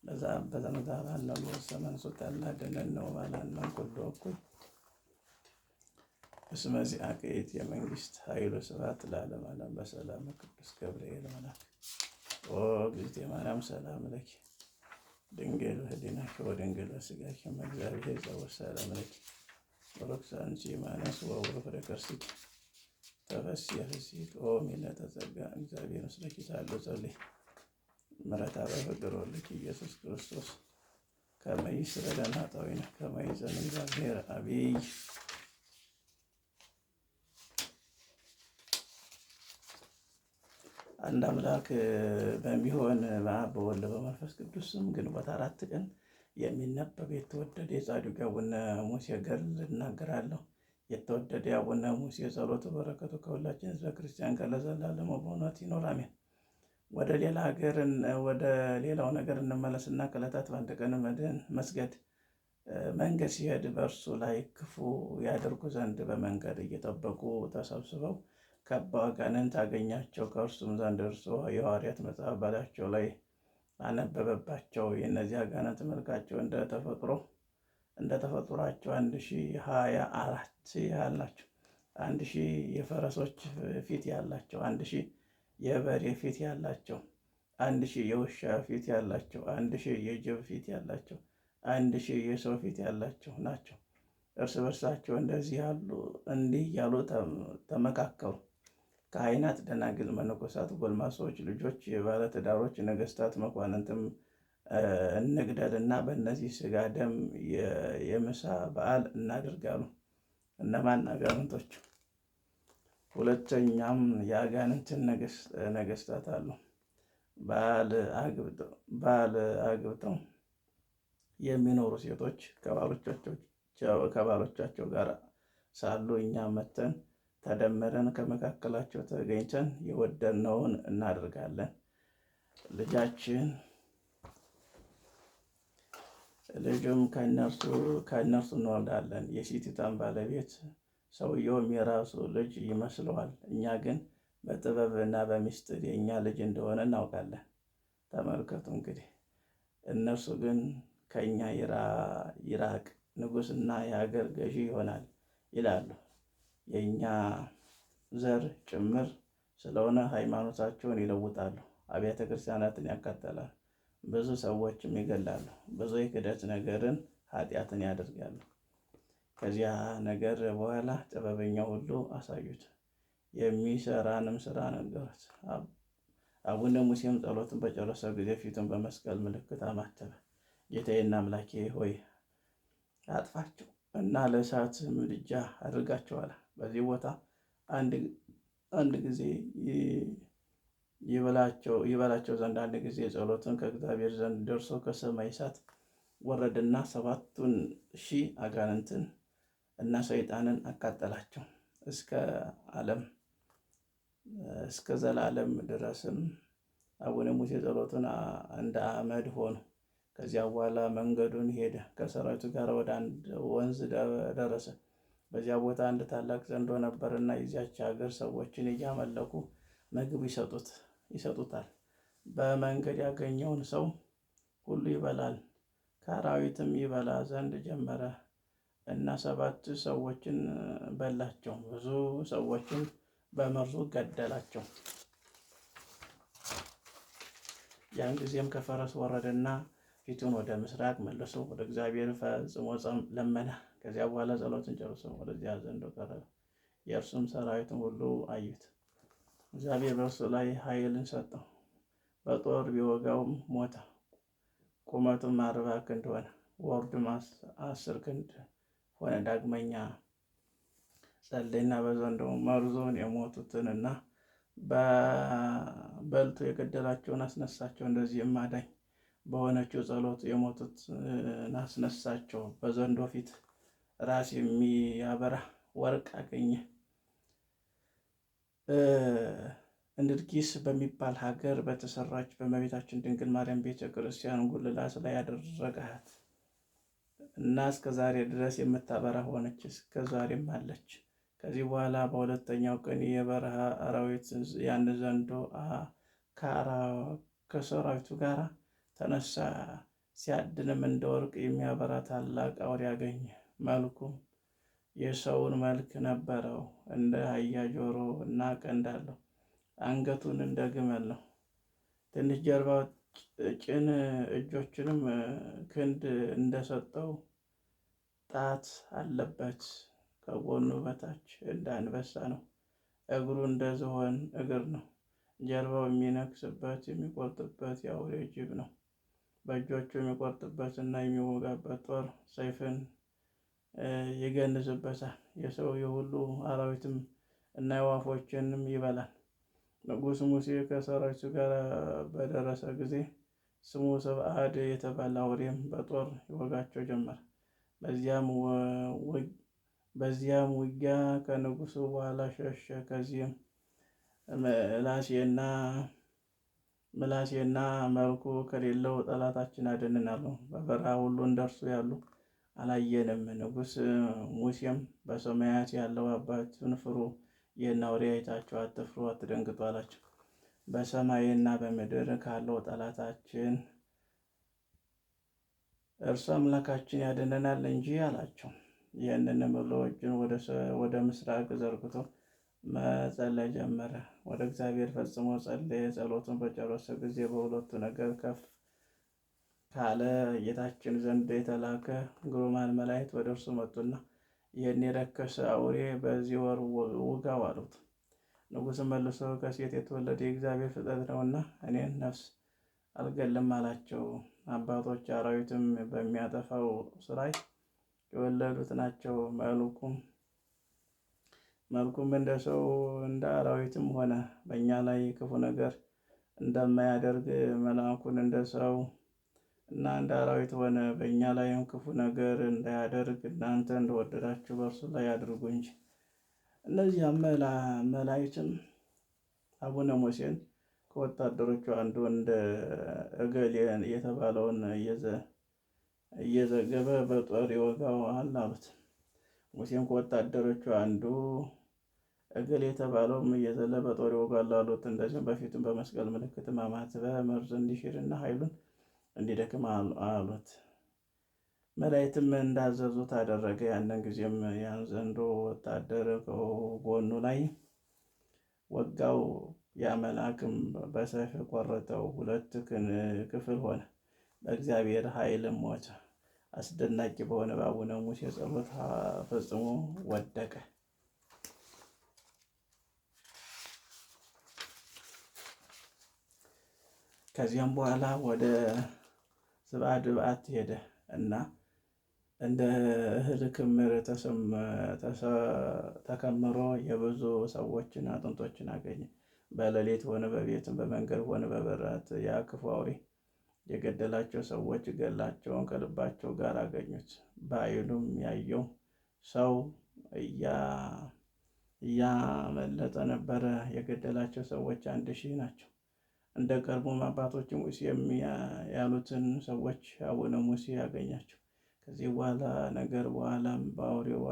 ለዘአበሰ መዛራነ ወሰመንሱት አላደነነ ወባልሐነ ኩሉ እኩይ እስመ ዚአከ ይእቲ የመንግሥት ኃይል ወስብሐት ለዓለመ ዓለም። በሰላም ቅዱስ ገብርኤል መልአክ ኦ እግዝእትየ ማርያም ሰላም ለኪ ድንግል በኅሊናኪ ወድንግል በሥጋኪ እም እግዚአብሔር ጸወት ሰላም ለኪ ወረክሰ አንቺ ማነስ ወውሩፍ ፍሬከርሥኪ ተፈሥሒ ፍሥሕት ኦ ምልዕተ ጸጋ እግዚአብሔር ምስለኪ ሳሎ ጸልይ ምሕረተ በፍቅር ወልድኪ ኢየሱስ ክርስቶስ ከመ ይስረይ ለነ ኃጣውኢነ ከመ ይእዜሰ እግዚአብሔር አብይ። አንድ አምላክ በሚሆን በአብ በወልድ በመንፈስ ቅዱስ ስም ግንቦት 4 ቀን የሚነበብ የተወደደ የጻድቁ አቡነ ሙሴ ገድል እናገራለሁ። የተወደደ የአቡነ ሙሴ ጸሎቱ በረከቱ ከሁላችን ሕዝበ ክርስቲያን ጋር ለዘላለሙ በእውነት ይኖር አሜን። ወደ ሌላው ነገር እንመለስና ከዕለታት በአንድ ቀን መስገድ መንገድ ሲሄድ በእርሱ ላይ ክፉ ያደርጉ ዘንድ በመንገድ እየጠበቁ ተሰብስበው ከበው አጋንንት አገኛቸው። ከእርሱም ዘንድ እርሱ የሐዋርያት መጽሐፍ በላያቸው ላይ አነበበባቸው። የእነዚህ አጋንንት መልካቸው እንደ ተፈጥሯቸው 1024 ያህል ናቸው። 1000 የፈረሶች ፊት ያላቸው፣ 1000 የበሬ ፊት ያላቸው፣ 1000 የውሻ ፊት ያላቸው፣ 1000 የጅብ ፊት ያላቸው፣ 1000 የሰው ፊት ያላቸው ናቸው። እርስ በርሳቸው እንዲህ ያሉ ተመካከሩ። ካህናት፣ ደናግል፣ መነኮሳት፣ ጎልማሶች፣ ልጆች፣ የባለትዳሮች ነገሥታት፣ መኳንንትም እንግደልና በእነዚህ ሥጋ ደም የምሳ በዓል እናድርጋሉ። እነማን አጋንንቶች? ሁለተኛም የአጋንንትን ነገሥታት አሉ። ባል አግብተው የሚኖሩ ሴቶች ከባሎቻቸው ጋር ሳሉ እኛ መተን ተደምረን ከመካከላቸው ተገኝተን የወደድነውን እናደርጋለን። ልጁም ከእነርሱ እንወልዳለን። የሴቲቷን ባለቤት ሰውየውም የራሱ ልጅ ይመስለዋል። እኛ ግን በጥበብና በምስጢር የእኛ ልጅ እንደሆነ እናውቃለን። ተመልከቱ እንግዲህ እነርሱ ግን ከእኛ ይራቅ፣ ንጉሥና የሀገር ገዢ ይሆናል ይላሉ። የእኛ ዘር ጭምር ስለሆነ ሃይማኖታቸውን ይለውጣሉ፣ አብያተ ክርስቲያናትን ያቃጥላሉ፣ ብዙ ሰዎችም ይገላሉ። ብዙ የክደት ነገርን ኃጢአትን ያደርጋሉ። ከዚያ ነገር በኋላ ጥበበኛው ሁሉ አሳዩት፣ የሚሰራንም ስራ ነገሩት። አቡነ ሙሴም ጸሎትን በጨረሰ ጊዜ ፊቱን በመስቀል ምልክት አማተበ። ጌታዬና አምላኬ ሆይ አጥፋቸው እና ለእሳት ምድጃ አድርጋቸው አለ። በዚህ ቦታ አንድ ጊዜ ይበላቸው ዘንድ አንድ ጊዜ ጸሎትን ከእግዚአብሔር ዘንድ ደርሶ ከሰማይ እሳት ወረደና 7,000 አጋንንትን እና ሰይጣንን አቃጠላቸው። እስከ ዘላለም ድረስም አቡነ ሙሴ ጸሎቱን እንደ አመድ ሆኑ። ከዚያ በኋላ መንገዱን ሄደ። ከሰራዊቱ ጋር ወደ አንድ ወንዝ ደረሰ። በዚያ ቦታ አንድ ታላቅ ዘንዶ ነበርና የዚያች ሀገር ሰዎችን እያመለኩ ምግብ ይሰጡታል። በመንገድ ያገኘውን ሰው ሁሉ ይበላል። ከአራዊትም ይበላ ዘንድ ጀመረ እና 7 ሰዎችን በላቸው። ብዙ ሰዎችን በመርዙ ገደላቸው። ያን ጊዜም ከፈረስ ወረደና ፊቱን ወደ ምስራቅ መልሶ ወደ እግዚአብሔር ፈጽሞ ለመነ። ከዚያ በኋላ ጸሎትን ጨርሶ ወደዚያ ዘንዶ ቀረበ። የእርሱም ሰራዊትን ሁሉ አዩት። እግዚአብሔር በእርሱ ላይ ኃይልን ሰጠው። በጦር ቢወጋውም ሞተ። ቁመቱም 40 ክንድ ሆነ፣ ወርዱም 10 ክንድ ሆነ። ዳግመኛ ጸለየና በዘንዶው መርዞን የሞቱትንና በልቶ የገደላቸውን አስነሳቸው። እንደዚህም አዳኝ በሆነችው ጸሎት የሞቱትን አስነሳቸው። በዘንዶ ፊት ራስ የሚያበራ ወርቅ አገኘ። እንድርጊስ በሚባል ሀገር በተሰራች በእመቤታችን ድንግል ማርያም ቤተ ክርስቲያን ጉልላት ላይ ያደረጋት እና እስከ ዛሬ ድረስ የምታበራ ሆነች። እስከ ዛሬም አለች። ከዚህ በኋላ በሁለተኛው ቀን የበረሃ አራዊት ያን ዘንዶ ከሰራዊቱ ጋር ተነሳ። ሲያድንም እንደ ወርቅ የሚያበራ ታላቅ አውሬ አገኘ። መልኩም የሰውን መልክ ነበረው። እንደ አህያ ጆሮ እና ቀንድ አለው። አንገቱን እንደ ግመል ነው። ትንሽ ጀርባ፣ ጭን፣ እጆችንም ክንድ እንደሰጠው ጣት አለበት። ከጎኑ በታች እንደ አንበሳ ነው። እግሩ እንደ ዝሆን እግር ነው። ጀርባው የሚነክስበት የሚቆርጥበት የአውሬ ጅብ ነው። በእጆቹ የሚቆርጥበት እና የሚወጋበት ጦር ሰይፍን ይገንዝበታል። የሰው የሁሉ አራዊትም እና የዋፎችንም ይበላል። ንጉሥ ሙሴ ከሰራዊቱ ጋር በደረሰ ጊዜ ስሙ ሰብአድ የተባለ አውሬም በጦር ይወጋቸው ጀመር። በዚያም ውጊያ ከንጉሱ በኋላ ሸሸ። ከዚህም ምላሴና መልኩ ከሌለው ጠላታችን አድነናል። በበረሃ ሁሉ እንደርሱ ያሉ አላየንም። ንጉሥ ሙሴም በሰማያት ያለው አባቱን ፍሩ፣ ይህን አውሬ አይታችሁ አትፍሩ፣ አትደንግጡ አላቸው። በሰማይና በምድር ካለው ጠላታችን እርሱ አምላካችን ያድነናል እንጂ አላቸው። ይህንንም ብሎ እጁን ወደ ምስራቅ ዘርግቶ መጸለይ ጀመረ። ወደ እግዚአብሔር ፈጽሞ ጸለየ። ጸሎቱን በጨረሰ ጊዜ በሁለቱ ነገር ከፍ ካለ ጌታችን ዘንድ የተላከ ግሩማን መላእክት ወደ እርሱ መጡና ይህን የረከሰ አውሬ በዚህ ወር ውጋው አሉት። ንጉሥም መልሶ ከሴት የተወለደ የእግዚአብሔር ፍጥረት ነውና እኔን ነፍስ አልገልም አላቸው። አባቶች አራዊትም በሚያጠፋው ስራይ የወለዱት ናቸው። መልኩም እንደ ሰው እንደ አራዊትም ሆነ። በእኛ ላይ ክፉ ነገር እንደማያደርግ መልአኩን እንደ ሰው እና እንደ አራዊት ሆነ። በእኛ ላይም ክፉ ነገር እንዳያደርግ እናንተ እንደወደዳችሁ በእርሱ ላይ አድርጉ እንጂ። እነዚያም መላእክትም አቡነ ሙሴን ከወታደሮቹ አንዱ እንደ እገሌ የተባለውን እየዘገበ በጦር ይወጋዋል አሉት። ሙሴም ከወታደሮቹ አንዱ እገሌ የተባለውም እየዘለ በጦር ይወጋል አሉት። እንደዚሁም በፊቱም በመስቀል ምልክት አማትበ መርዝ እንዲሽርና ኃይሉን እንዲደክም አሉት። መላእክትም እንዳዘዙት አደረገ። ያንን ጊዜም ያን ዘንዶ ወታደር ከጎኑ ላይ ወጋው። ያ መልአክም በሰይፍ ቆረጠው፣ ሁለት ክፍል ሆነ። በእግዚአብሔር ኃይልም ሞተ። አስደናቂ በሆነ በአቡነ ሙሴ ጸሎት ፈጽሞ ወደቀ። ከዚያም በኋላ ወደ ስብዓ ድብዓት ሄደ እና እንደ እህል ክምር ተከምሮ የብዙ ሰዎችን አጥንቶችን አገኘ። በሌሊት ሆነ በቤትም በመንገድ ሆነ በበረት ያ ክፉ አውሬ የገደላቸው ሰዎች ገላቸውን ከልባቸው ጋር አገኙት። በዓይኑም ያየው ሰው እያመለጠ ነበረ። የገደላቸው ሰዎች 1000 ናቸው። እንደ ቀድሞም አባቶች ሙሴ ያሉትን ሰዎች አቡነ ሙሴ ያገኛቸው። ከዚህ በኋላም በአውሬው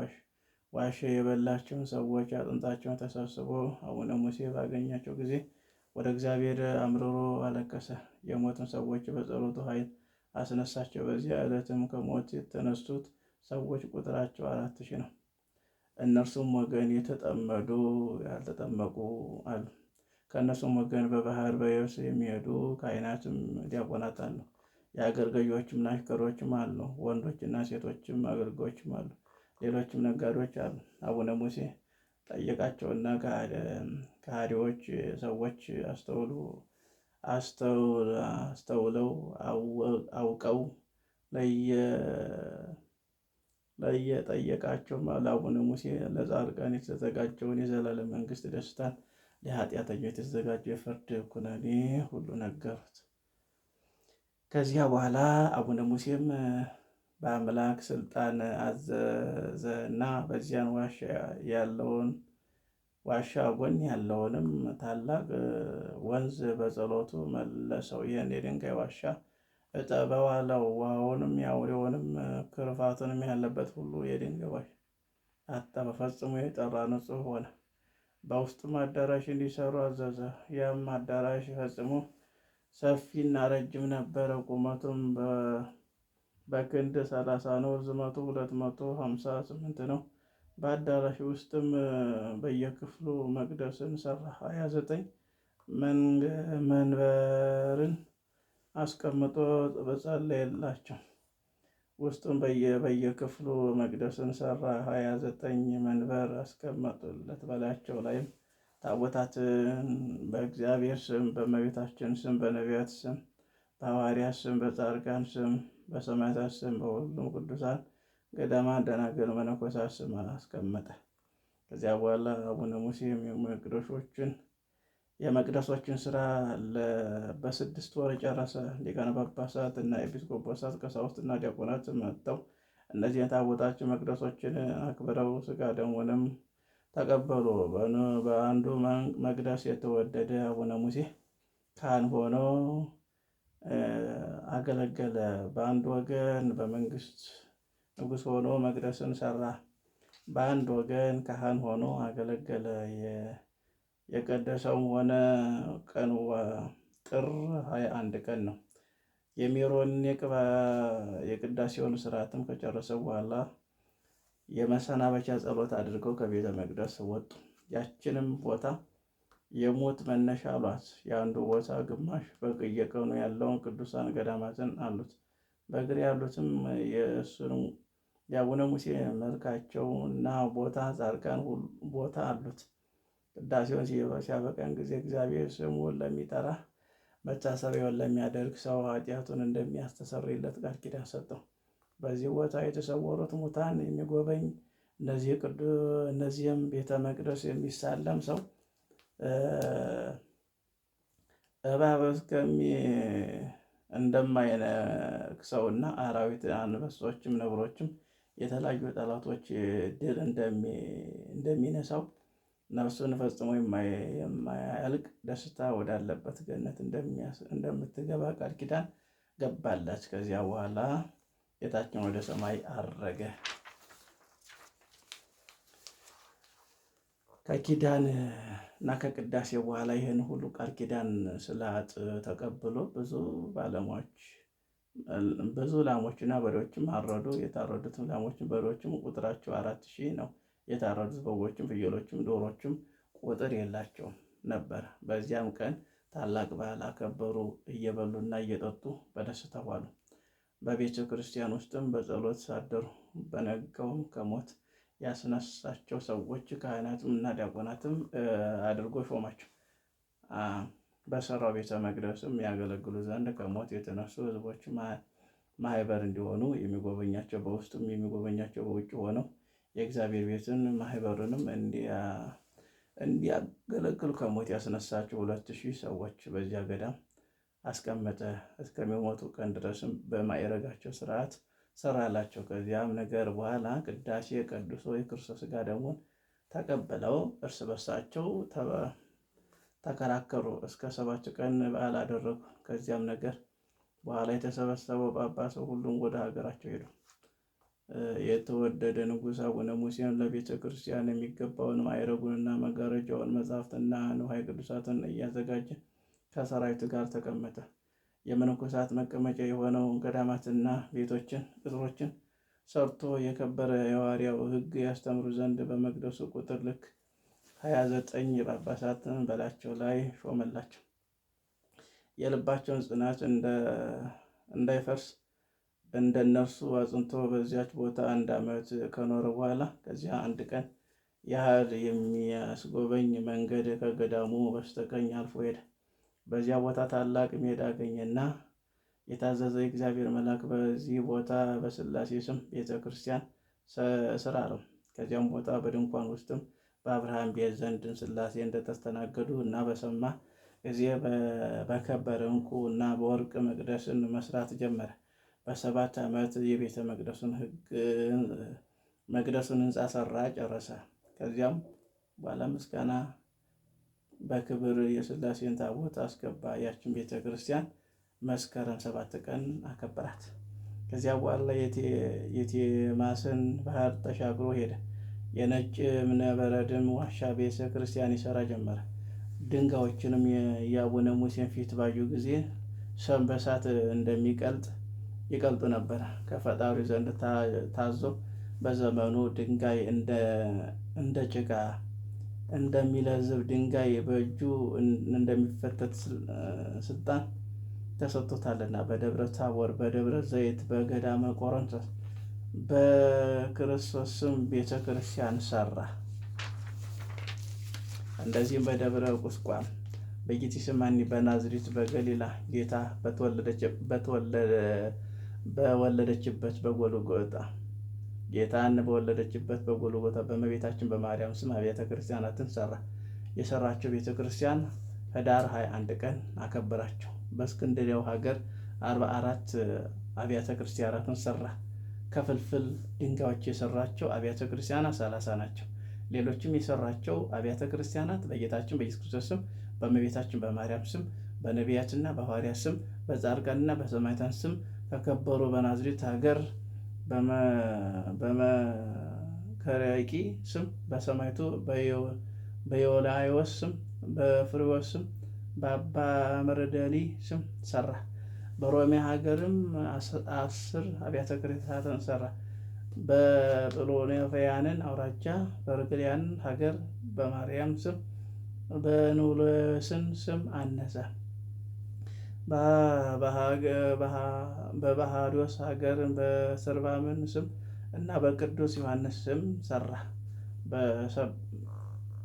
ዋሻ የበላቸውን ሰዎች አጥንታቸውን ተሰብስቦ አቡነ ሙሴ ባገኛቸው ጊዜ ወደ እግዚአብሔር አምርሮ አለቀሰ። የሞቱን ሰዎች በጸሎቱ ኃይል አስነሳቸው። በዚያ ዕለትም ከሞት የተነሱት ሰዎች ቁጥራቸው 4000 ነው። እነርሱም ወገን የተጠመዱ ያልተጠመቁ አሉ። ከእነርሱም ወገን በባህር በየብስ የሚሄዱ ካህናትም ዲያቆናት አሉ። የአገር ገዢዎችም አሽከሮችም አሉ። ወንዶችና ሴቶችም አገልጋዮችም አሉ። ሌሎችም ነጋዴዎች አሉ። አቡነ ሙሴ ጠየቃቸውና ከሃዲዎች ሰዎች አስተውለው አውቀው ለየጠየቃቸው ለአቡነ ሙሴ ለጻድቃን የተዘጋጀውን የዘላለም መንግስት ደስታን፣ ለኃጢአተኞች የተዘጋጀው የፍርድ ኩነኔ ሁሉ ነገሩት። ከዚያ በኋላ አቡነ ሙሴም በአምላክ ስልጣን አዘዘ እና በዚያን ዋሻ ጎን ያለውንም ታላቅ ወንዝ በጸሎቱ መለሰው። ይህን የድንጋይ ዋሻ እጠበው አለው። ውሃውንም የአውሬውንም ክርፋቱንም ያለበት ሁሉ የድንጋይ ዋሻ አጠበ። ፈጽሞ የጠራ ንጹሕ ሆነ። በውስጡም አዳራሽ እንዲሰሩ አዘዘ። ያም አዳራሽ ፈጽሞ ሰፊና ረጅም ነበረ። ቁመቱም በክንድ 30 ነው። ርዝመቱ 258 ነው። በአዳራሽ ውስጥም በየክፍሉ መቅደስን ሰራ። 29 መንበርን አስቀምጦ በጸለየላቸው። ውስጡም በየክፍሉ መቅደስን ሰራ። 29 መንበር አስቀመጡለት። በላያቸው ላይም ታቦታትን በእግዚአብሔር ስም፣ በእመቤታችን ስም፣ በነቢያት ስም፣ በሐዋርያት ስም፣ በጻድቃን ስም፣ በሰማዕታት ስም፣ በሁሉም ቅዱሳን ገዳማት፣ ደናግል፣ መነኮሳት ስም አስቀመጠ። ከዚያ በኋላ አቡነ ሙሴ የመቅደሶችን ስራ በ6 ወር ጨረሰ። ሊቃነ ጳጳሳት እና ኤጲስቆጶሳት፣ ቀሳውስት እና ዲያቆናት መጥተው እነዚህን ታቦታች መቅደሶችን አክብረው ሥጋ ደሙንም ተቀበሉ። በአንዱ መቅደስ የተወደደ አቡነ ሙሴ ካህን ሆኖ አገለገለ። በአንድ ወገን በመንግስት ንጉሥ ሆኖ መቅደስን ሰራ። በአንድ ወገን ካህን ሆኖ አገለገለ። የቀደሰውም ሆነ ቀኑ ጥር 21 ቀን ነው። የሜሮን የቅዳሴውን ስርዓትም ከጨረሰ በኋላ የመሰናበቻ ጸሎት አድርገው ከቤተ መቅደስ ወጡ። ያችንም ቦታ የሞት መነሻ አሏት። የአንዱ ቦታ ግማሽ በየቀኑ ያለውን ቅዱሳን ገዳማትን አሉት። በግር ያሉትም የአቡነ ሙሴ መልካቸው እና ቦታ ጻድቃን ቦታ አሉት። ቅዳሴውን ሲያበቃን ጊዜ እግዚአብሔር ስሙን ለሚጠራ መታሰቢያውን ለሚያደርግ ሰው ኃጢአቱን እንደሚያስተሰርይለት ቃል ኪዳን ሰጠው። በዚህ ቦታ የተሰወሩት ሙታን የሚጎበኝ እነዚህም ቤተ መቅደስ የሚሳለም ሰው እባብ እንደማይነክሰውና አራዊት፣ አንበሶችም፣ ነብሮችም የተለያዩ ጠላቶች ድል እንደሚነሳው ነፍሱን ፈጽሞ የማያልቅ ደስታ ወዳለበት ገነት እንደምትገባ ቃል ኪዳን ገባለች። ከዚያ በኋላ ጌታችን ወደ ሰማይ አረገ። ከኪዳን እና ከቅዳሴ በኋላ ይህን ሁሉ ቃል ኪዳን ስርዓት ተቀብሎ ብዙ ላሞችና በሬዎችም አረዱ። የታረዱትም ላሞችም በሬዎችም ቁጥራቸው 4000 ነው። የታረዱት በጎችም ፍየሎችም ዶሮችም ቁጥር የላቸውም። ነበረ። በዚያም ቀን ታላቅ በዓል አከበሩ። እየበሉና እየጠጡ በደስታ ዋሉ። በቤተ ክርስቲያን ውስጥም በጸሎት አደሩ። በነጋውም ከሞት ያስነሳቸው ሰዎች ካህናትም እና ዲያቆናትም አድርጎ ሾማቸው። በሰራው ቤተ መቅደስም ያገለግሉ ዘንድ ከሞት የተነሱ ሕዝቦች ማህበር እንዲሆኑ የሚጎበኛቸው በውስጡም የሚጎበኛቸው በውጭ ሆነው የእግዚአብሔር ቤትን ማህበሩንም እንዲያገለግሉ ከሞት ያስነሳቸው 2000 ሰዎች በዚያ ገዳም አስቀመጠ። እስከሚሞቱ ቀን ድረስም በማዕረጋቸው ስርዓት ሰራላቸው። ከዚያም ነገር በኋላ ቅዳሴ ቀድሶ የክርስቶስ ሥጋ ደሙን ተቀብለው እርስ በርሳቸው ተከራከሩ። እስከ 7 ቀን በዓል አደረጉ። ከዚያም ነገር በኋላ የተሰበሰበው ጳጳስ ሁሉም ወደ ሀገራቸው ሄዱ። የተወደደ ንጉሥ አቡነ ሙሴን ለቤተ ክርስቲያን የሚገባውን ማዕረጉንና መጋረጃውን መጻሕፍትና ንዋየ ቅዱሳትን እያዘጋጀ ከሰራዊቱ ጋር ተቀመጠ። የመነኮሳት መቀመጫ የሆነው ገዳማትና ቤቶችን ቅጥሮችን ሰርቶ የከበረ የሐዋርያው ሕግ ያስተምሩ ዘንድ በመቅደሱ ቁጥር ልክ 29 ጳጳሳትን በላያቸው ላይ ሾመላቸው። የልባቸውን ጽናት እንዳይፈርስ እንደ እነርሱ አጽንቶ በዚያች ቦታ 1 ዓመት ከኖረ በኋላ ከዚያ 1 ቀን ያህል የሚያስጎበኝ መንገድ ከገዳሙ በስተቀኝ አልፎ ሄደ። በዚያ ቦታ ታላቅ ሜዳ አገኘና የታዘዘ የእግዚአብሔር መልአክ በዚህ ቦታ በሥላሴ ስም ቤተ ክርስቲያን ስራ አለው። ከዚያም ቦታ በድንኳን ውስጥም በአብርሃም ቤት ዘንድ ሥላሴ እንደተስተናገዱ እና በሰማ ጊዜ በከበረ ዕንቁ እና በወርቅ መቅደስን መስራት ጀመረ። በ7 ዓመት የቤተ መቅደሱን ሕንፃ ሰራ ጨረሰ። ከዚያም በኋላ ምስጋና በክብር የሥላሴን ታቦት አስገባ። ያችን ቤተ ክርስቲያን መስከረም 7 ቀን አከበራት። ከዚያ በኋላ የቴማስን ባህር ተሻግሮ ሄደ። የነጭ እብነበረድም ዋሻ ቤተ ክርስቲያን ይሰራ ጀመረ። ድንጋዮችንም የአቡነ ሙሴን ፊት ባዩ ጊዜ ሰም በእሳት እንደሚቀልጥ ይቀልጡ ነበር። ከፈጣሪ ዘንድ ታዞ በዘመኑ ድንጋይ እንደ ጭቃ እንደሚለዝብ ድንጋይ በእጁ እንደሚፈተት ስልጣን ተሰጥቶታልና በደብረ ታቦር፣ በደብረ ዘይት፣ በገዳመ ቆሮንቶስ በክርስቶስ ስም ቤተ ክርስቲያን ሰራ። እንደዚህም በደብረ ቁስቋም፣ በጌቴሴማኒ፣ በናዝሬት፣ በገሊላ ጌታ በወለደችበት በጎልጎታ ጌታን በወለደችበት በጎልጎታ በእመቤታችን በማርያም ስም አብያተ ክርስቲያናትን ሰራ። የሰራቸው ቤተ ክርስቲያን ኅዳር 21 ቀን አከበራቸው። በእስክንድርያው ሀገር 44 አብያተ ክርስቲያናትን ሰራ። ከፍልፍል ድንጋዮች የሰራቸው አብያተ ክርስቲያናት 30 ናቸው። ሌሎችም የሰራቸው አብያተ ክርስቲያናት በጌታችን በኢየሱስ ክርስቶስ ስም፣ በእመቤታችን በማርያም ስም፣ በነቢያትና በሐዋርያት ስም፣ በጻድቃንና በሰማዕታት ስም ከከበሩ በናዝሬት ሀገር በመከራቂ ስም፣ በሰማዕቱ በዮልዮስ ስም፣ በፍሬዎስ ስም፣ በአባ መርደሊ ስም ሰራ። በሮሜ ሀገርም 10 አብያተ ክርስቲያናትን ሰራ። በጵሎንያውያን አውራጃ በርግሊያን ሀገር በማርያም ስም በኑልስን ስም አነጸ። በባህዶስ ሀገር በሰርባምን ስም እና በቅዱስ ዮሐንስ ስም ሰራ።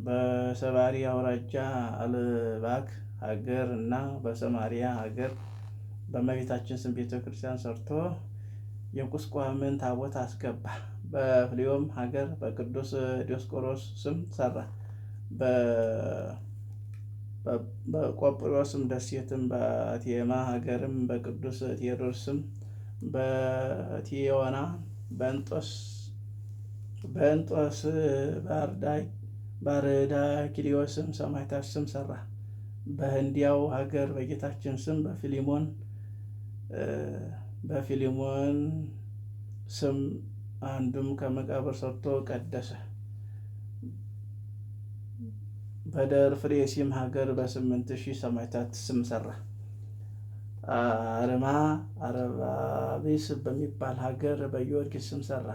በሰባሪ አውራጃ አልባክ ሀገር እና በሰማሪያ ሀገር በእመቤታችን ስም ቤተ ክርስቲያን ሰርቶ የቁስቋምን ታቦት አስገባ። በፍልዮም ሀገር በቅዱስ ዲዮስቆሮስ ስም ሰራ። በቆጵሮስም ደሴትም በአቴማ ሀገርም በቅዱስ ቴዎድሮስ ስም፣ በቲዮና በእንጦስ ባርዳኪሊዮስም ሰማዕታት ስም ሰራ። በህንዲያው ሀገር በጌታችን ስም በፊሊሞን ስም አንዱም ከመቃብር ሰርቶ ቀደሰ። በደርፍሬሲም ሀገር በ8000 ሰማዕታት ስም ሰራ። አረባቢስ በሚባል ሀገር በጊዮርጊስ ስም ሰራ።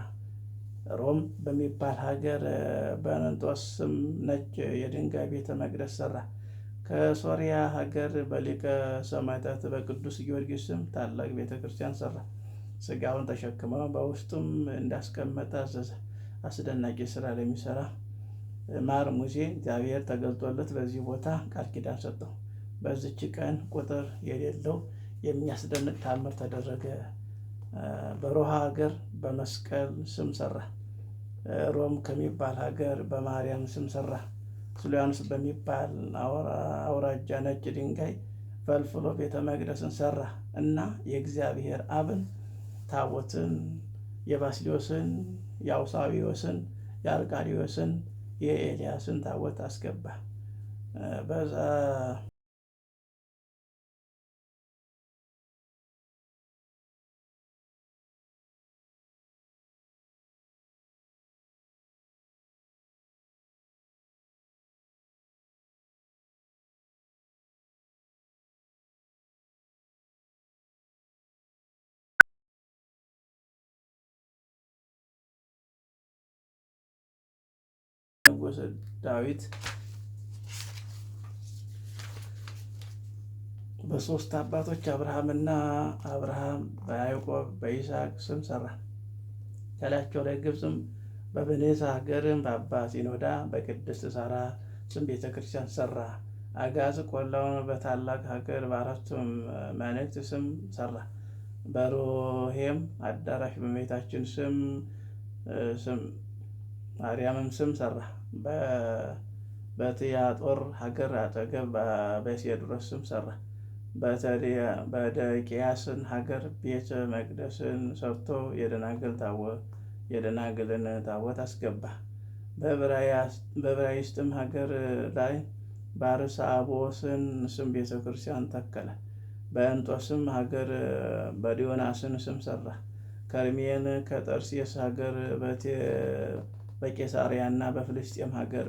ሮም በሚባል ሀገር በእንጦስ ስም ነጭ የድንጋይ ቤተ መቅደስ ሰራ። ከሶርያ ሀገር በሊቀ ሰማዕታት በቅዱስ ጊዮርጊስ ስም ታላቅ ቤተ ክርስቲያን ሰራ። ሥጋውን ተሸክመው በውስጡም እንዳስቀመጠ አዘዘ። አስደናቂ ስራ ለሚሰራ ማር ሙሴ እግዚአብሔር ተገልጦለት በዚህ ቦታ ቃል ኪዳን ሰጠው። በዚች ቀን ቁጥር የሌለው የሚያስደንቅ ታምር ተደረገ። በሮሃ ሀገር በመስቀል ስም ሰራ። ሮም ከሚባል ሀገር በማርያም ስም ሰራ። ስሉያኖስ በሚባል አውራጃ ነጭ ድንጋይ ፈልፍሎ ቤተ መቅደስን ሰራ እና የእግዚአብሔር አብን ታቦትን፣ የባስልዮስን፣ የአውሳዊዮስን፣ የአርቃዲዮስን፣ የኤልያስን ታቦት አስገባ። በዛ ንጉሥ ዳዊት በሶስት አባቶች አብርሃም በያዕቆብ በይስሐቅ ስም ሰራ። ከላያቸው ላይ ግብፅም በበኔዛ ሀገርም በአባ ሲኖዳ በቅድስት ሳራ ስም ቤተ ክርስቲያን ሰራ። አጋዝ ቆላውን በታላቅ ሀገር በአራቱም መናፍስት ስም ሰራ። በሮሄም አዳራሽ በእመቤታችን ስም ማርያምም ስም ሰራ። በትያጦር ሀገር አጠገብ በሴድሮስ ስም ሰራ። በደቂያስን ሀገር ቤተ መቅደስን ሰርቶ የደናግልን ታቦት አስገባ። በዕብራይስጥም ሀገር ላይ በአርሳቦስን ስም ቤተ ክርስቲያን ተከለ። በእንጦስም ሀገር በዲዮናስን ስም ሰራ። ከርሜን ከጠርሴስ ሀገር በቄሳርያና በፍልስጤም ሀገር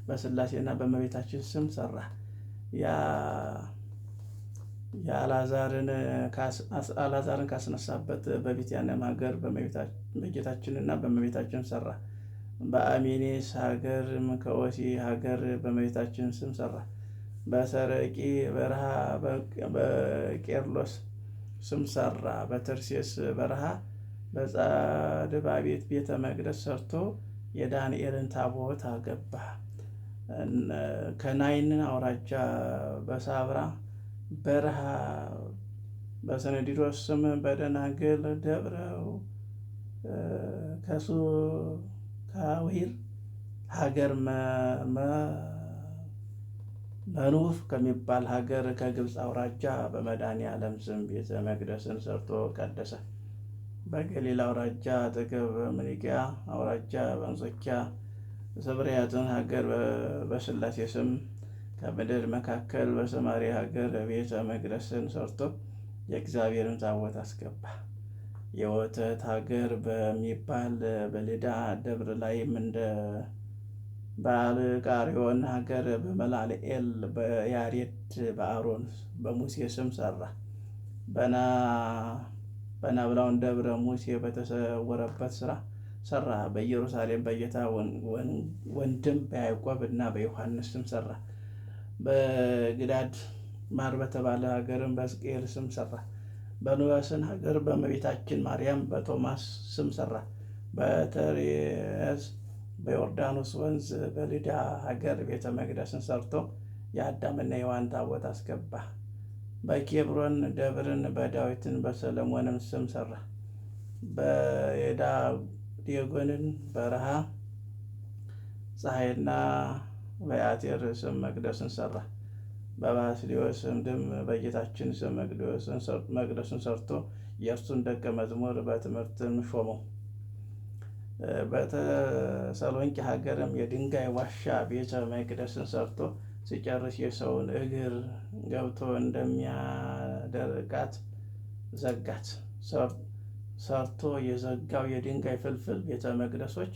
በስላሴና በእመቤታችን ስም ሰራ። አልዓዛርን ካስነሳበት በቢታንያም ሀገር በጌታችንና በእመቤታችን ሰራ። በአሜኔስ ሀገር ከኦሲ ሀገር በእመቤታችን ስም ሰራ። በሰረቂ በረሃ በቄርሎስ ስም ሰራ። በተርሴስ በረሃ በጻድባቤት ቤተ መቅደስ ሰርቶ የዳንኤልን ታቦት አገባ። ከናይን አውራጃ በሳብራ በረሃ በሰነዲዶስ ስም በደናግል ደብረ ከሱካዊር ሀገር መኑፍ ከሚባል ሀገር ከግብፅ አውራጃ በመድኃኔዓለም ስም ቤተ መቅደስን ሰርቶ ቀደሰ። በገሊላ አውራጃ አጠገብ በምኒቅያ አውራጃ በአንጾኪያ ሰብርያትን ሀገር በስላሴ ስም ከምድር መካከል በሰማርያ ሀገር ቤተ መቅደስን ሰርቶ የእግዚአብሔርን ታቦት አስገባ። የወተት ሀገር በሚባል በልዳ ደብር ላይም እንደ በአልቃሪዮን ሀገር በመላልኤል በያሬድ በአሮን በሙሴ ስም ሰራ። በናብላውን ደብረ ሙሴ በተሰወረበት ሰራ። በኢየሩሳሌም በጌታ ወንድም በያዕቆብ እና በዮሐንስ ስም ሰራ። በግዳድ ማር በተባለ ሀገርም በሕዝቅኤል ስም ሰራ። በኑዋስን ሀገር በእመቤታችን ማርያም በቶማስ ስም ሰራ። በተሬስ በዮርዳኖስ ወንዝ በልዳ ሀገር ቤተ መቅደስን ሰርቶ የአዳምና የሔዋን ታቦት አስገባ። በኬብሮን ደብርን በዳዊትን በሰለሞንም ስም ሰራ። በዳጎንን በረሃ ፀሐይና በያቴር ስም መቅደስን ሰራ። በባስልዮስም ድም በጌታችን ስም መቅደሱን ሰርቶ የእርሱን ደቀ መዝሙር በትምህርትም ሾመው። በተሰሎንቄ ሀገርም የድንጋይ ዋሻ ቤተ መቅደስን ሰርቶ ሲጨርስ የሰውን እግር ገብቶ እንደሚያደርቃት ዘጋት። ሰርቶ የዘጋው የድንጋይ ፍልፍል ቤተ መቅደሶች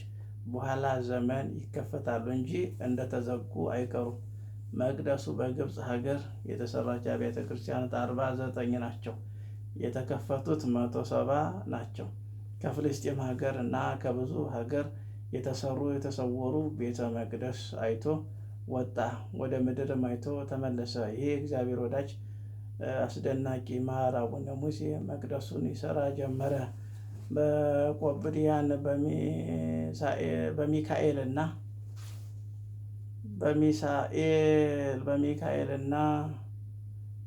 በኋላ ዘመን ይከፈታሉ እንጂ እንደተዘጉ አይቀሩም። መቅደሱ በግብፅ ሀገር የተሰራች አብያተ ክርስቲያናት 49 ናቸው። የተከፈቱት 170 ናቸው። ከፍልስጤም ሀገር እና ከብዙ ሀገር የተሰወሩ ቤተ መቅደስ አይቶ ወጣ፣ ወደ ምድርም አይቶ ተመለሰ። ይሄ እግዚአብሔር ወዳጅ አስደናቂ መሐር አቡነ ሙሴ መቅደሱን ይሰራ ጀመረ። በቆጵድያን በሚካኤልና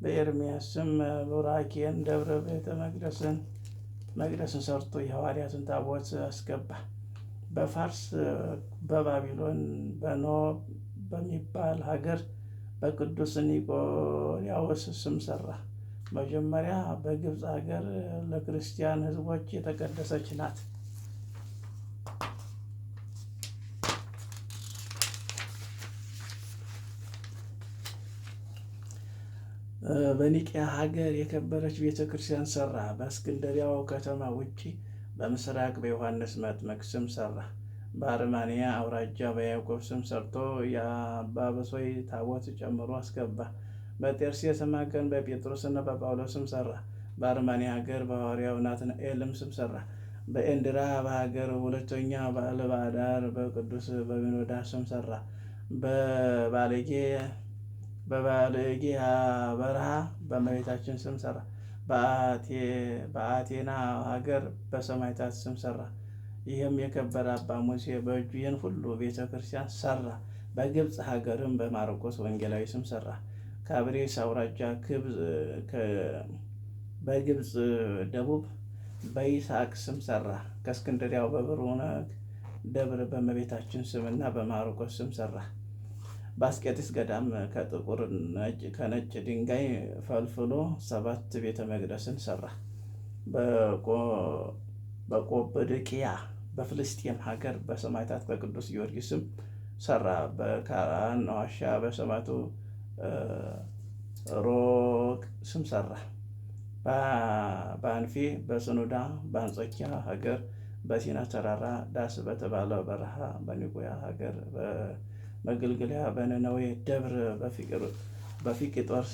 በኤርምያስ ስም ቡራኬን ደብረ ቤተ መቅደስን ሰርቶ የሐዋርያትን ታቦት አስገባ። በፋርስ በባቢሎን በኖ በሚባል ሀገር በቅዱስ ኒቆዲያዎስ ስም ሰራ። መጀመሪያ በግብፅ ሀገር ለክርስቲያን ሕዝቦች የተቀደሰች ናት። በኒቅያ ሀገር የከበረች ቤተ ክርስቲያን ሰራ። በእስክንድሪያው ከተማ ውጪ በምስራቅ በዮሐንስ መጥምቅ ስም ሰራ። በአርማንያ አውራጃ በያዕቆብ ስም ሰርቶ የአባበሶይ ታቦት ጨምሮ አስገባ። በጤርሴስም ሀገር በጴጥሮስና በጳውሎስም ሰራ። በአርማንያ ሀገር በሐዋርያው ናትናኤልም ስም ሰራ። በኤንድራ በሀገር ሁለተኛ በአልባዳር በቅዱስ በሚኖዳ ስም ሰራ። በባልጌያ በረሃ በእመቤታችን ስም ሰራ። በአቴና ሀገር በሰማዕታት ስም ሰራ። ይህም የከበረ አባ ሙሴ በእጁ ይህን ሁሉ ቤተ ክርስቲያን ሰራ። በግብፅ ሀገርም በማርቆስ ወንጌላዊ ስም ሰራ። ከአብሬስ አውራጃ በግብፅ ደቡብ በይስሐቅ ስም ሰራ። ከእስክንድሪያው በብሩነክ ደብር በእመቤታችን ስምና በማርቆስ ስም ሰራ። በአስቄጥስ ገዳም ከነጭ ድንጋይ ፈልፍሎ 7 ቤተ መቅደስን ሰራ። በቆጵድቅያ በፍልስጤም ሀገር በሰማዕታት በቅዱስ ጊዮርጊስ ስም ሰራ። በካራን ዋሻ በሰማዕቱ ሮቅ ስም ሰራ። በአንፌ በስኑዳ በአንጾኪያ ሀገር በሲና ተራራ ዳስ በተባለ በረሃ በኒቆያ ሀገር በግልግልያ በነነዌ ደብር በፊቅጦር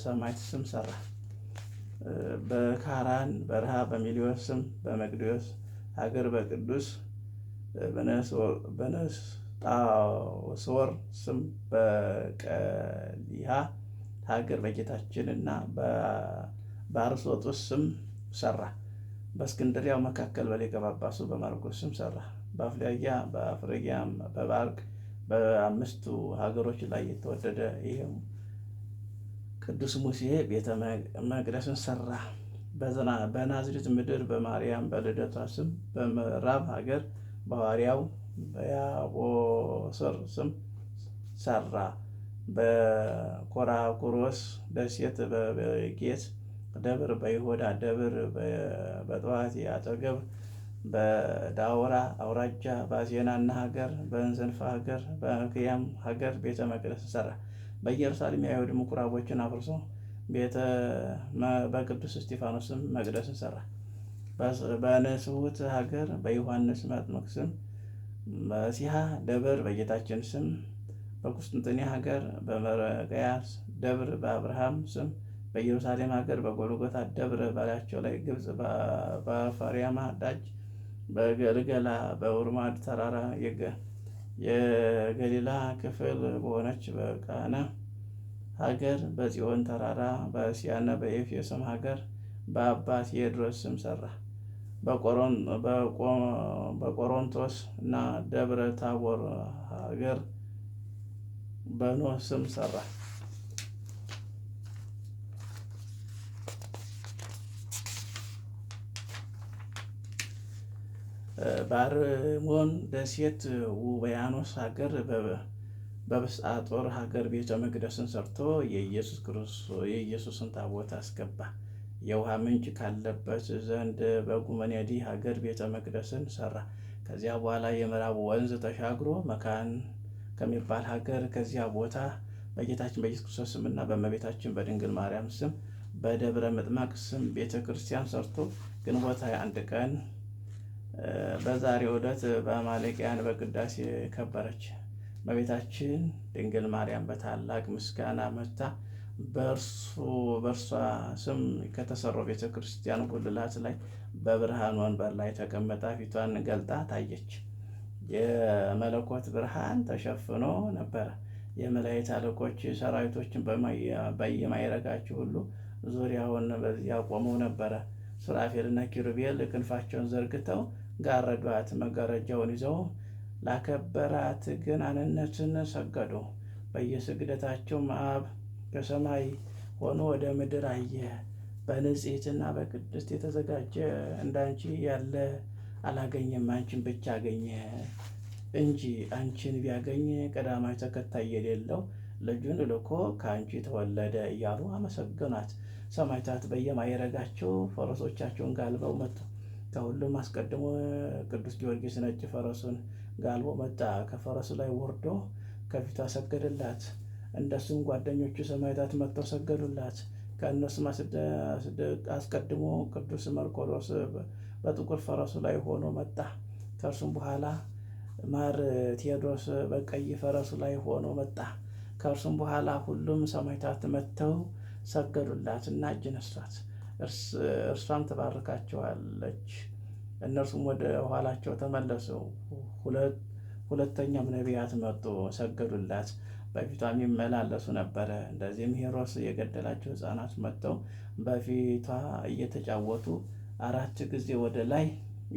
ሰማዕት ስም ሰራ። በካራን በረሃ በሚሊዮስ ስም በመቅዶስ ሀገር በቅዱስ በነስጣውስወር ስም በቀሊሃ ሀገር በጌታችንና በአርስጦስ ስም ሰራ። በእስክንድሪያው መካከል በሊቀ ጳጳሱ በማርቆስ ስም ሰራ። በአፍሪጊያም በባርቅ በ5 ሀገሮች ላይ የተወደደ ይህም ቅዱስ ሙሴ ቤተ መቅደስን ሰራ። በናዝሬት ምድር በማርያም በልደቷ ስም በምዕራብ ሀገር በሐዋርያው በያቦስር ስም ሰራ። በኮራኩሮስ ደሴት በጌት ደብር በይሁዳ ደብር በጠዋት አጠገብ በዳውራ አውራጃ በአዜናና ሀገር በእንዘልፋ ሀገር በክያም ሀገር ቤተ መቅደስ ሰራ። በኢየሩሳሌም የአይሁድ ምኩራቦችን አፍርሶ በቅዱስ እስጢፋኖስም መቅደስን ሰራ። በንስውት ሀገር በዮሐንስ መጥምቅ ስም በሲሃ ደብር በጌታችን ስም በቁስጥንጥንያ ሀገር በመርቀያስ ደብር በአብርሃም ስም በኢየሩሳሌም ሀገር በጎልጎታ ደብር በላያቸው ላይ ግብፅ በፋርያማ ዳጅ በገልገላ በውርማድ ተራራ የገሊላ ክፍል በሆነች በቃና ሀገር በጽዮን ተራራ በእስያና በኤፌሶን ሀገር በአባ ቴዎድሮስ ስም ሰራ። በቆሮንቶስ እና ደብረ ታቦር ሀገር በኖህ ስም ሰራ። በአርሞን ደሴት ውቅያኖስ ሀገር በብስጣጦር ሀገር ቤተ መቅደስን ሰርቶ የኢየሱስን ታቦት አስገባ። የውሃ ምንጭ ካለበት ዘንድ በጉመኔዲ ሀገር ቤተ መቅደስን ሰራ። ከዚያ በኋላ የምዕራብ ወንዝ ተሻግሮ መካን ከሚባል ሀገር ከዚያ ቦታ በጌታችን በኢየሱስ ክርስቶስ ስምና በእመቤታችን በድንግል ማርያም ስም በደብረ ምጥማቅ ስም ቤተ ክርስቲያን ሰርቶ ግንቦት 21 ቀን በዛሬው ዕለት በአማሌቅያን በቅዳሴ ከበረች። እመቤታችን ድንግል ማርያም በታላቅ ምስጋና መታ በእርሷ ስም ከተሰራው ቤተ ክርስቲያን ጉልላት ላይ በብርሃን ወንበር ላይ ተቀምጣ ፊቷን ገልጣ ታየች። የመለኮት ብርሃን ተሸፍኖ ነበረ። የመላእክት አለቆች ሰራዊቶችን በየማይረጋቸው ሁሉ ዙሪያውን በዚያ ቆመው ነበረ። ሱራፌልና ኪሩቤል ክንፋቸውን ዘርግተው ጋረዷት። መጋረጃውን ይዘው ላከበራት ገናንነትን ሰገዱ። በየስግደታቸውም አብ ከሰማይ ሆኖ ወደ ምድር አየ። በንጽሕትና በቅድስት የተዘጋጀ እንዳንቺ ያለ አላገኘም፣ አንቺን ብቻ አገኘ እንጂ። አንቺን ቢያገኝ ቀዳማዊ ተከታይ የሌለው ልጁን ልኮ ከአንቺ ተወለደ እያሉ አመሰገኗት። ሰማዕታት በየማይረጋቸው ፈረሶቻቸውን ጋልበው መጡ። ከሁሉም አስቀድሞ ቅዱስ ጊዮርጊስ ነጭ ፈረሱን ጋልቦ መጣ። ከፈረሱ ላይ ወርዶ ከፊቷ ሰገደላት። እንደሱም ጓደኞቹ ሰማዕታት መጥተው ሰገዱላት። ከእነሱም አስቀድሞ ቅዱስ መርቆሬዎስ በጥቁር ፈረሱ ላይ ሆኖ መጣ። ከእርሱም በኋላ ማር ቴዎድሮስ በቀይ ፈረሱ ላይ ሆኖ መጣ። ከእርሱም በኋላ ሁሉም ሰማዕታት መጥተው ሰገዱላት እና እጅ ነሷት። እርሷም ትባርካቸዋለች። እነርሱም ወደ ኋላቸው ተመለሱ። ሁለተኛም ነቢያት መጡ፣ ሰገዱላት፣ በፊቷም ይመላለሱ ነበረ። እንደዚህም ሄሮድስ የገደላቸው ሕፃናት መጥተው በፊቷ እየተጫወቱ 4 ጊዜ ወደ ላይ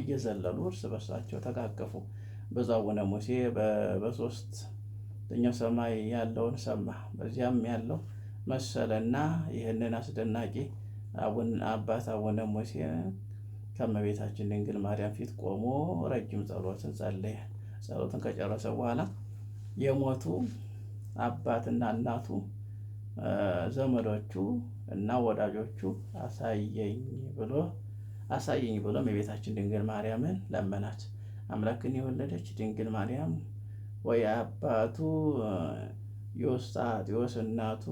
እየዘለሉ እርስ በርሳቸው ተቃቀፉ። ብፁዕ አቡነ ሙሴ በሦስተኛው ሰማይ ያለውን ሰማ። በዚያም ያለው መሰለና ይህንን አስደናቂ አባት አቡነ ሙሴ ከእመቤታችን ድንግል ማርያም ፊት ቆሞ ረጅም ጸሎትን ጸለየ። ጸሎትን ከጨረሰ በኋላ የሞቱ አባትና እናቱ ዘመዶቹ እና ወዳጆቹ አሳየኝ ብሎ እመቤታችን ድንግል ማርያምን ለመናት። አምላክን የወለደች ድንግል ማርያም ወይ አባቱ ዮስጣቴዎስ እናቱ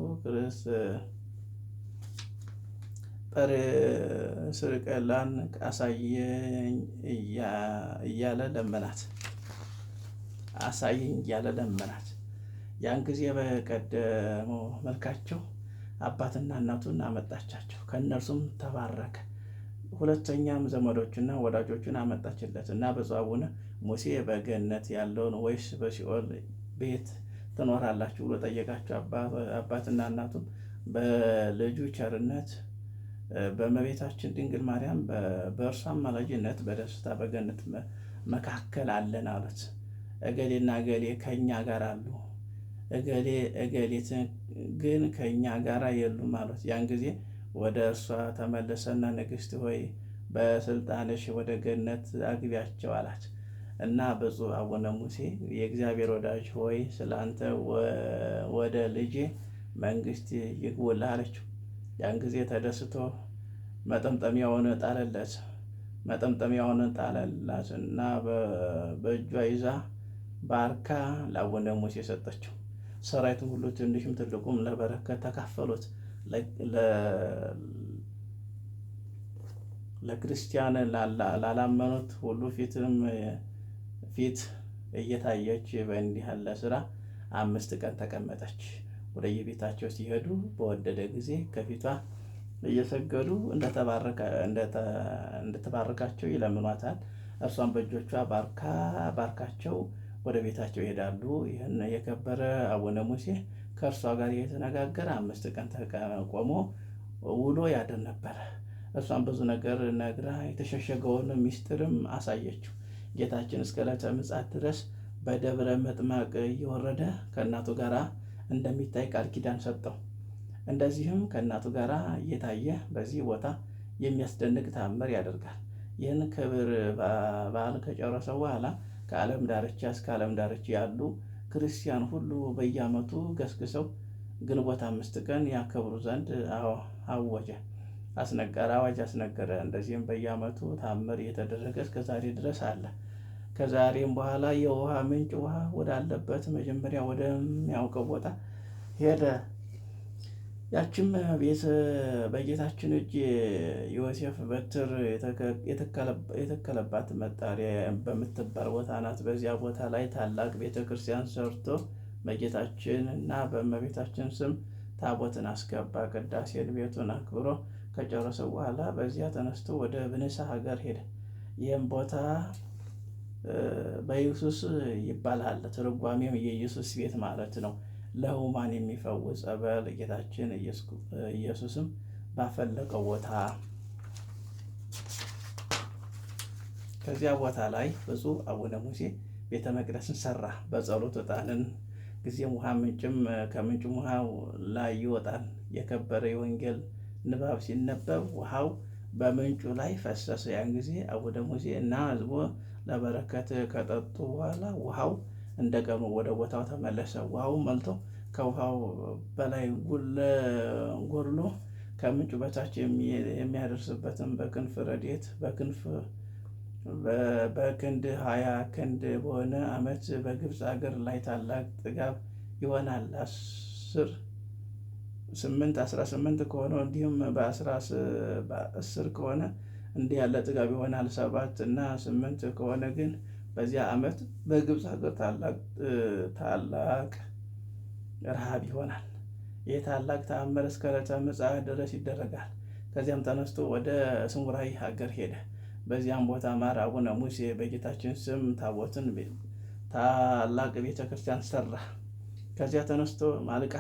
ጵርስቅላን አሳየኝ እያለ ለመናት። ያን ጊዜ በቀደመው መልካቸው አባትና እናቱን አመጣቻቸው። ከእነርሱም ተባረከ። ሁለተኛም ዘመዶቹና ወዳጆቹን አመጣችለት እና ብፁዕ አቡነ ሙሴ በገነት ያለውን ወይስ በሲኦል ቤት ትኖራላችሁ ብሎ ጠየቃቸው። አባትና እናቱም በልጁ ቸርነት በእመቤታችን ድንግል ማርያም በእርሷ አማላጅነት በደስታ በገነት መካከል አለን አሉት። እገሌና እገሌ ከእኛ ጋር አሉ፣ እገሌት ግን ከእኛ ጋር የሉም አሉት። ያን ጊዜ ወደ እርሷ ተመለሰና ንግሥት ሆይ በስልጣንሽ ወደ ገነት አግቢያቸው አላት እና ብፁዕ አቡነ ሙሴ የእግዚአብሔር ወዳጅ ሆይ ስለ አንተ ወደ ልጄ መንግሥት ይግቡልህ አለችው። ያን ጊዜ ተደስቶ መጠምጠሚያውን ጣለላት እና በእጇ ይዛ ባርካ ለአቡነ ሙሴ ሰጠችው። ሰራዊቱም ሁሉ ትንሹም ትልቁም ለበረከት ተካፈሉት። ለክርስቲያን ላላመኑት ሁሉ ፊት እየታየች በእንዲህ ያለ ስራ 5 ቀን ተቀመጠች። ወደ የቤታቸው ሲሄዱ በወደደ ጊዜ ከፊቷ እየሰገዱ እንደተባረካቸው ይለምኗታል። እርሷን በእጆቿ ባርካቸው ወደ ቤታቸው ይሄዳሉ። ይህን የከበረ አቡነ ሙሴ ከእርሷ ጋር እየተነጋገረ 5 ቀን ቆሞ ውሎ ያድር ነበረ። እርሷን ብዙ ነገር ነግራ የተሸሸገውን ምስጢርም አሳየችው። ጌታችን እስከ ዕለተ ምጽአት ድረስ በደብረ ምጥማቅ እየወረደ ከእናቱ ጋር እንደሚታይ ቃል ኪዳን ሰጠው። እንደዚህም ከእናቱ ጋር እየታየ በዚህ ቦታ የሚያስደንቅ ተአምር ያደርጋል። ይህን ክብር በዓል ከጨረሰ በኋላ ከዓለም ዳርቻ እስከ ዓለም ዳርቻ ያሉ ክርስቲያን ሁሉ በየዓመቱ ገስግሰው ግንቦት 5 ቀን ያከብሩ ዘንድ አዋጅ አስነገረ። እንደዚህም በየዓመቱ ተአምር እየተደረገ እስከ ዛሬ ድረስ አለ። ከዛሬም በኋላ የውሃ ምንጭ ውሃ ወዳለበት መጀመሪያ ወደሚያውቀው ቦታ ሄደ። ያችም ቤት በጌታችን እጅ ዮሴፍ በትር የተከለባት መጣሪያ በምትባል ቦታ ናት። በዚያ ቦታ ላይ ታላቅ ቤተ ክርስቲያን ሰርቶ በጌታችን እና በእመቤታችን ስም ታቦትን አስገባ። ቅዳሴን ቤቱን አክብሮ ከጨረሰ በኋላ በዚያ ተነስቶ ወደ ብንሳ ሀገር ሄደ። ይህም ቦታ በኢየሱስ ይባላል። ትርጓሜም የኢየሱስ ቤት ማለት ነው። ለሕሙማን የሚፈውስ ጸበል ጌታችን ኢየሱስም ባፈለቀው ቦታ ከዚያ ቦታ ላይ ብፁዕ አቡነ ሙሴ ቤተ መቅደስን ሰራ። በጸሎት ዕጣንን ጊዜም ውሃ ምንጭም ከምንጭም ውሃው ላይ ይወጣል። የከበረ የወንጌል ንባብ ሲነበብ ውሃው በምንጩ ላይ ፈሰሰ። ያን ጊዜ አቡነ ሙሴ እና ሕዝቡ ለበረከት ከጠጡ በኋላ ውሃው እንደቀኑ ወደ ቦታው ተመለሰ። ውሃው መልቶ ከውሃው በላይ ጎድሎ ከምንጩ በታች የሚያደርስበትን በክንፍ ረድኤት በክንድ 20 ክንድ በሆነ ዓመት በግብፅ ሀገር ላይ ታላቅ ጥጋብ ይሆናል። 18 ከሆነ እንዲሁም በ10 ከሆነ እንዲህ ያለ ጥጋብ ይሆናል። 7 እና 8 ከሆነ ግን በዚያ ዓመት በግብፅ ሀገር ታላቅ ረሃብ ይሆናል። ይህ ታላቅ ተአምር እስከ ዕለተ ምጽአት ድረስ ይደረጋል። ከዚያም ተነስቶ ወደ ስሙራዊ ሀገር ሄደ። በዚያም ቦታ ማር አቡነ ሙሴ በጌታችን ስም ታቦትን ታላቅ ቤተ ክርስቲያን ሰራ። ከዚያ ተነስቶ ማልቃ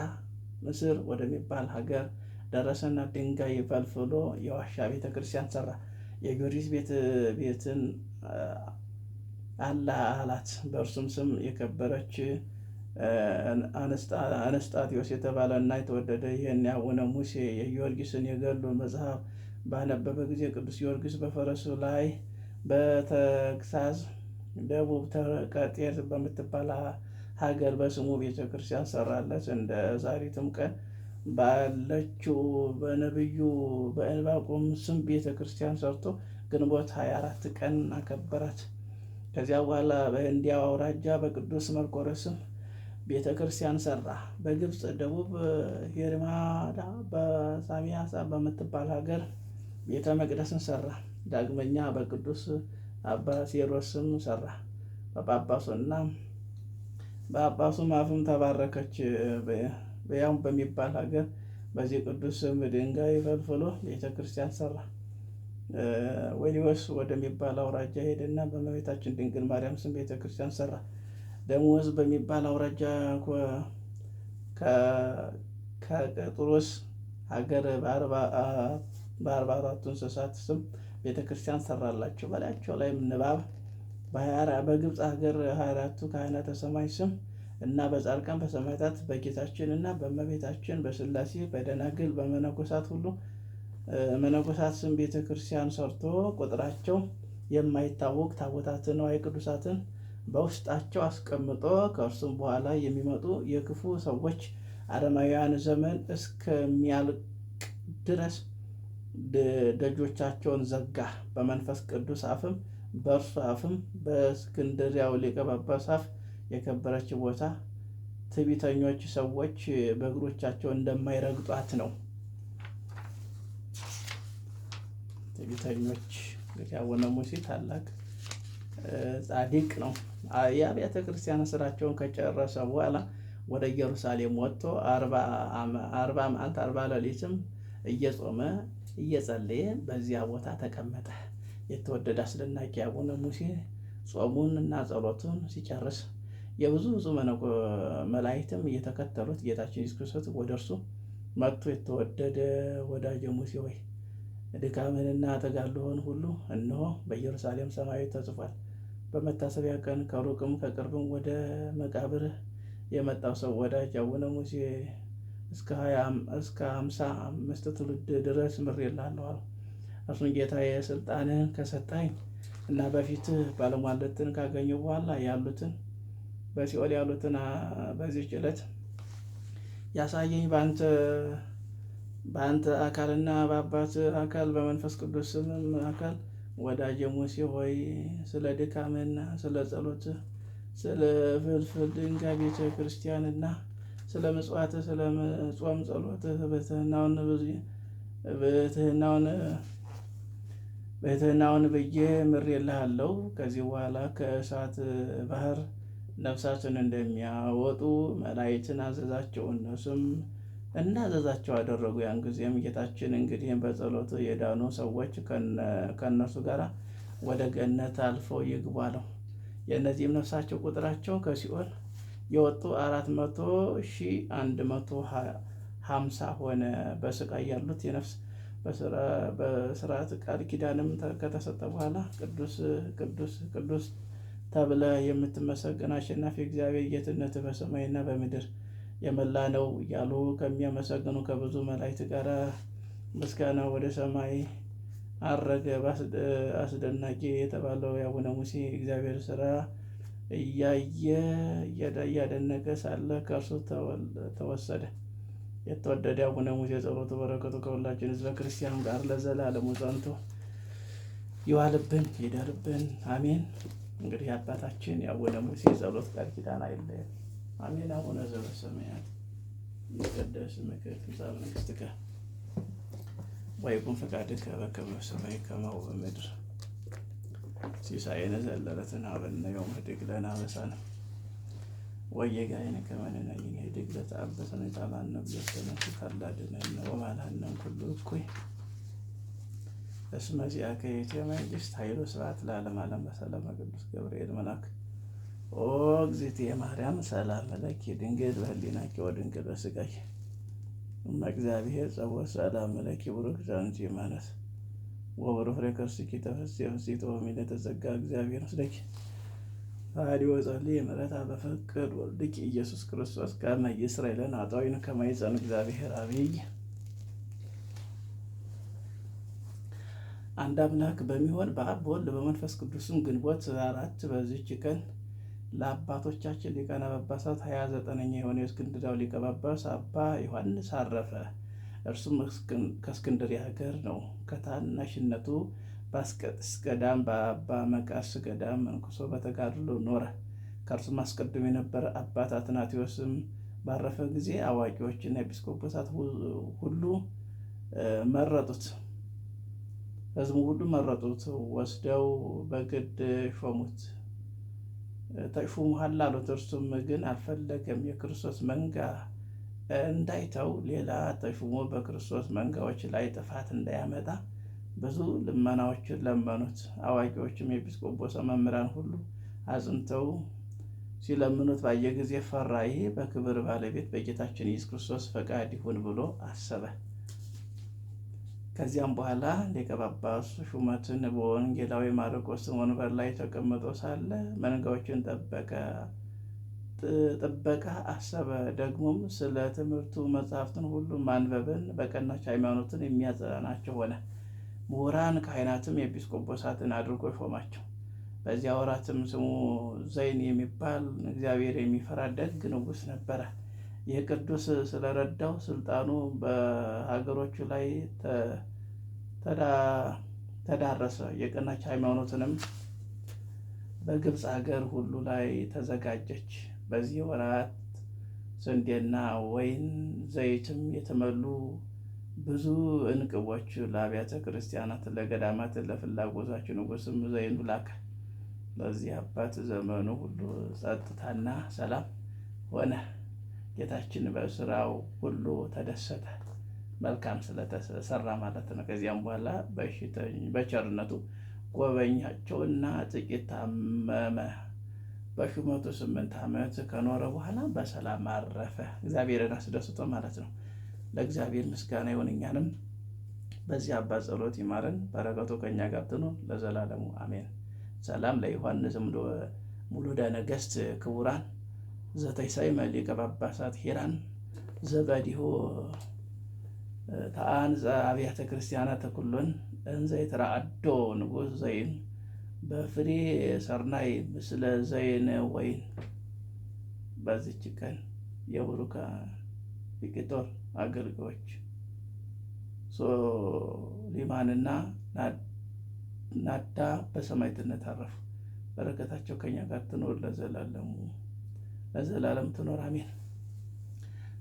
ምስር ወደሚባል ሀገር ደረሰና ድንጋይ ፈልፍሎ የዋሻ ቤተ ክርስቲያን ሰራ። የጊዮርጊስ ቤትን አላት። በእርሱም ስም የከበረች አነስጣቴዎስ የተባለ እና የተወደደ ይህን የአቡነ ሙሴ የጊዮርጊስን የገድሉን መጽሐፍ ባነበበ ጊዜ ቅዱስ ጊዮርጊስ በፈረሱ ላይ በተግሳዝ ደቡብ ቀጤር በምትባል ሀገር በስሙ ቤተ ክርስቲያን ሰራለት። እንደ ዛሬቱም ቀን ባለችው በነቢዩ በዕንባቆም ስም ቤተ ክርስቲያን ሰርቶ ግንቦት 24 ቀን አከበራት። ከዚያ በኋላ በእንዲያው አውራጃ በቅዱስ መርቆሬዎስ ቤተ ክርስቲያን ሰራ። በግብፅ ደቡብ ሄርማዳ በሳሚያሳ በምትባል ሀገር ቤተ መቅደስን ሰራ። ዳግመኛ በቅዱስ አባ ሴሮስም ሰራ። በጳጳሱም አፍም ተባረከች። በያም በሚባል ሀገር በዚህ ቅዱስ ስም ድንጋይ ፈልፍሎ ቤተ ክርስቲያን ሰራ። ወሊወስ ወደሚባል አውራጃ ሄደና በእመቤታችን ድንግል ማርያም ስም ቤተ ክርስቲያን ሰራ። ደሞዝ በሚባል አውራጃ ከቀጥሮስ ሀገር በ44 እንስሳት ስም ቤተ ክርስቲያን ሰራላቸው። በላያቸው ላይም ንባብ በግብፅ ሀገር 24ቱ ካህናተ ሰማይ ስም እና በጻድቃን በሰማዕታት በጌታችን እና በእመቤታችን በሥላሴ በደናግል በመነኮሳት ሁሉ መነኮሳት ስም ቤተ ክርስቲያን ሰርቶ ቁጥራቸው የማይታወቅ ታቦታተ ንዋየ ቅዱሳትን በውስጣቸው አስቀምጦ ከእርሱም በኋላ የሚመጡ የክፉ ሰዎች አረማውያን ዘመን እስከሚያልቅ ድረስ ደጆቻቸውን ዘጋ። በመንፈስ ቅዱስ አፍም በእርሱ አፍም በእስክንድርያው ሊቀ ጳጳስ አፍ የከበረች ቦታ ትዕቢተኞች ሰዎች በእግሮቻቸው እንደማይረግጧት ነው። ትዕቢተኞች እንግዲህ አቡነ ሙሴ ታላቅ ጻድቅ ነው። የአብያተ ክርስቲያን ስራቸውን ከጨረሰ በኋላ ወደ ኢየሩሳሌም ወጥቶ 40 መዓልት 40 ሌሊትም እየጾመ እየጸለየ በዚያ ቦታ ተቀመጠ። የተወደደ አስደናቂ አቡነ ሙሴ ጾሙን እና ጸሎቱን ሲጨርስ የብዙ መላእክትም እየተከተሉት ጌታችን ኢየሱስ ክርስቶስ ወደ እርሱ መጥቶ የተወደደ ወዳጄ ሙሴ ሆይ ድካምህንና ተጋድሎህን ሁሉ እነሆ በኢየሩሳሌም ሰማያዊት ተጽፏል። በመታሰቢያ ቀን ከሩቅም ከቅርብም ወደ መቃብርህ የመጣው ሰው ወዳጅ አቡነ ሙሴ እስከ 55 ትውልድ ድረስ ምሬልሃለሁ አለው። እርሱን ጌታዬ ስልጣንህን ከሰጠኝ እና በፊትህ ባለሟልነትን ካገኘሁ በኋላ ያሉትን በሲኦል ያሉትን በዚህች ዕለት ያሳየኝ በአንተ አካልና በአባት አካል በመንፈስ ቅዱስ ስምም አካል ወዳጄ ሙሴ ሆይ ስለ ድካምህና ስለ ጸሎትህ ስለ ፍልፍል ድንጋይ ቤተ ክርስቲያንና ስለ ምጽዋትህ ስለ ጾም ጸሎትህ በትህናውን ብዬ ምሬልሃለሁ። ከዚህ በኋላ ከእሳት ባህር ነፍሳትን እንደሚያወጡ መላእክትን አዘዛቸው። እነሱም እንዳዘዛቸው አደረጉ። ያን ጊዜም ጌታችን እንግዲህ በጸሎቱ የዳኑ ሰዎች ከእነርሱ ጋር ወደ ገነት አልፈው ይግቡ አለው። የእነዚህም ነፍሳቸው ቁጥራቸው ከሲኦል የወጡ 400,150 ሆነ። በስቃይ ያሉት የነፍስ በስርዓት ቃል ኪዳንም ከተሰጠ በኋላ ቅዱስ ቅዱስ ቅዱስ ተብለ የምትመሰገን አሸናፊ እግዚአብሔር ጌትነት በሰማይና በምድር የመላ ነው እያሉ ከሚያመሰግኑ ከብዙ መላእክት ጋር ምስጋና ወደ ሰማይ አረገ። አስደናቂ የተባለው የአቡነ ሙሴ እግዚአብሔር ስራ እያደነቀ ሳለ ከእርሱ ተወሰደ። የተወደደ አቡነ ሙሴ ጸሎቱ በረከቱ ከሁላችን ሕዝበ ክርስቲያን ጋር ለዘላለሙ ጸንቶ ይዋልብን ይደርብን፣ አሜን። እንግዲህ አባታችን የአቡነ ሙሴ ጸሎት ቃል ኪዳን አይለየን፣ አሜን። አቡነ ዘበሰማያት ይትቀደስ ስምከ ትምጻእ መንግሥትከ ወይኩን ፈቃድከ በከመ በሰማይ ከማሁ በምድር ሲሳየነ ዘለለዕለትነ ሀበነ ዮም ኅድግ ለነ አበሳነ ወጌጋየነ ከመ ንሕነኒ ንኅድግ ለዘአበሰነ ኢታምነ ብዘተነሱ ካላድነነ ወባልሐነ እምኩሉ እኩይ እስመ ዚአከ ይእቲ መንግሥት ኃይሉ ስብሐት ለዓለመ ዓለም። በሰላመ ቅዱስ ገብርኤል መልአክ ኦ እግዝእትየ ማርያም ሰላም ለኪ ድንግል በህሊናኪ ወድንግል በሥጋኪ እመ እግዚአብሔር ጸወት ሰላም ለኪ ቡሩክት አንቲ እማነስ ወቡሩክ ፍሬ ከርሥኪ ተፈሥሒ ፍሥሕት ወሚልዕተ ጸጋ እግዚአብሔር ምስለኪ ፈአሐዱ ወጸልይ ምሕረተ በፍቅር ወልድኪ ኢየሱስ ክርስቶስ ከመ ይስረይ ለነ ኃጣውኢነ ከመ ይጼን እግዚአብሔር አብይ። አንድ አምላክ በሚሆን በአብ በወልድ በመንፈስ ቅዱስም ግንቦት 4 በዚህች ቀን ለአባቶቻችን ሊቃነ ጳጳሳት 29ኛ የሆነ የእስክንድርያው ሊቀ ጳጳስ አባ ዮሐንስ አረፈ። እርሱም ከእስክንድርያ ሀገር ነው። ከታናሽነቱ በአስቄጥስ ገዳም በአባ መቃርስ ገዳም መንኩሶ በተጋድሎ ኖረ። ከእርሱም አስቀድሞ የነበረ አባት አትናቴዎስም ባረፈ ጊዜ አዋቂዎችና ኤጲስቆጶሳት ሁሉ መረጡት። ሕዝቡ ሁሉ መረጡት፣ ወስደው በግድ ሾሙት። ተሾሙሃል አሉት። እርሱም ግን አልፈለገም። የክርስቶስ መንጋ እንዳይተው ሌላ ተሾሞ በክርስቶስ መንጋዎች ላይ ጥፋት እንዳያመጣ ብዙ ልመናዎችን ለመኑት። አዋቂዎችም የኤጲስቆጶስ መምህራን ሁሉ አጽንተው ሲለምኑት ባየ ጊዜ ፈራ። ይሄ በክብር ባለቤት በጌታችን ኢየሱስ ክርስቶስ ፈቃድ ይሁን ብሎ አሰበ። ከዚያም በኋላ ሊቀ ጳጳሱ ሹመትን በወንጌላዊ ማርቆስን ወንበር ላይ ተቀምጦ ሳለ መንጋዎችን ጥበቃ አሰበ። ደግሞም ስለ ትምህርቱ መጽሐፍትን ሁሉ ማንበብን በቀናች ሃይማኖትን የሚያጸናቸው ሆነ። ምሁራን ካህናትም ኤጲስቆጶሳትን አድርጎ ሾማቸው። በዚያ ወራትም ስሙ ዘይን የሚባል እግዚአብሔር የሚፈራ ደግ ንጉሥ ነበረ። ይህ ቅዱስ ስለረዳው ስልጣኑ በሀገሮቹ ላይ ተዳረሰ። የቀናች ሃይማኖትንም በግብፅ ሀገር ሁሉ ላይ ተዘጋጀች። በዚህ ወራት ስንዴና ወይን ዘይትም የተመሉ ብዙ እንቅቦች ለአብያተ ክርስቲያናት፣ ለገዳማት ለፍላጎታቸው ንጉሥም ዘይኑ ላከ። ለዚህ አባት ዘመኑ ሁሉ ጸጥታና ሰላም ሆነ። ጌታችን በስራው ሁሉ ተደሰተ፣ መልካም ስለተሰራ ማለት ነው። ከዚያም በኋላ በቸርነቱ ጎበኛቸውና ጥቂት ታመመ። በሹመቱ 8 ዓመት ከኖረ በኋላ በሰላም አረፈ። እግዚአብሔርን አስደስቶ ማለት ነው። ለእግዚአብሔር ምስጋና ይሁን፣ እኛንም በዚህ አባት ጸሎት ይማረን፣ በረከቱ ከእኛ ጋር ትኑር ለዘላለሙ አሜን። ሰላም ለዮሐንስ ሙሉደ ነገሥት ክቡራን ዘተይሳይመ ሊቀ ጳጳሳት ሄራን ዘበዲሁ ተአንጸ አብያተ ክርስቲያናት ኩሎን እንዘ የተራአዶ ንጉሥ ዘይን በፍሬ ሰርናይ ምስለ ዘይን ወይን። በዚች ቀን የቡሩከ ፊቅጦር አገልጋዮች ሶሊማንና ናዳ በሰማዕትነት አረፉ። በረከታቸው ከኛ ጋር ትኖር ለዘላለም ትኖር አሜን።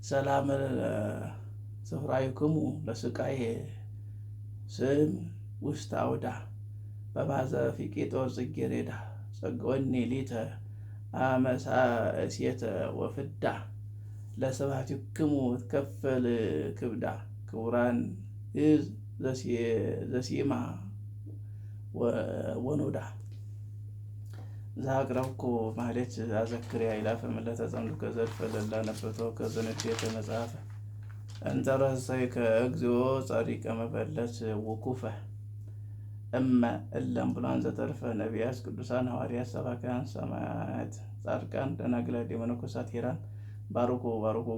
ሰላም ስፍራይክሙ ለስቃይ ስም ውስተ አውዳ በማዘ ፊቅጦር ጽጌረዳ ጸገወኒ ሊተ አመሳ እሴተ ወፍዳ ለሰባቲክሙ ትከፈል ክብዳ ክቡራን እዝ ዘሲማ ወኖዳ። ዛቅረብኩ ማህሌት አዘክሬ አይላፈ ምለተ ጸምዱከ ዘልፈ ለላነበቶ ከዘንዴተ መጽሐፈ እንተረሰይ ከእግዚኦ ጸሪቀ መበለት ውኩፈ እመ እለም ብሏን ዘተርፈ ነቢያት ቅዱሳን ሐዋርያት ሰባክያን ሰማዕታት ጻድቃን ደናግል መነኮሳት ሄራን ባርኮ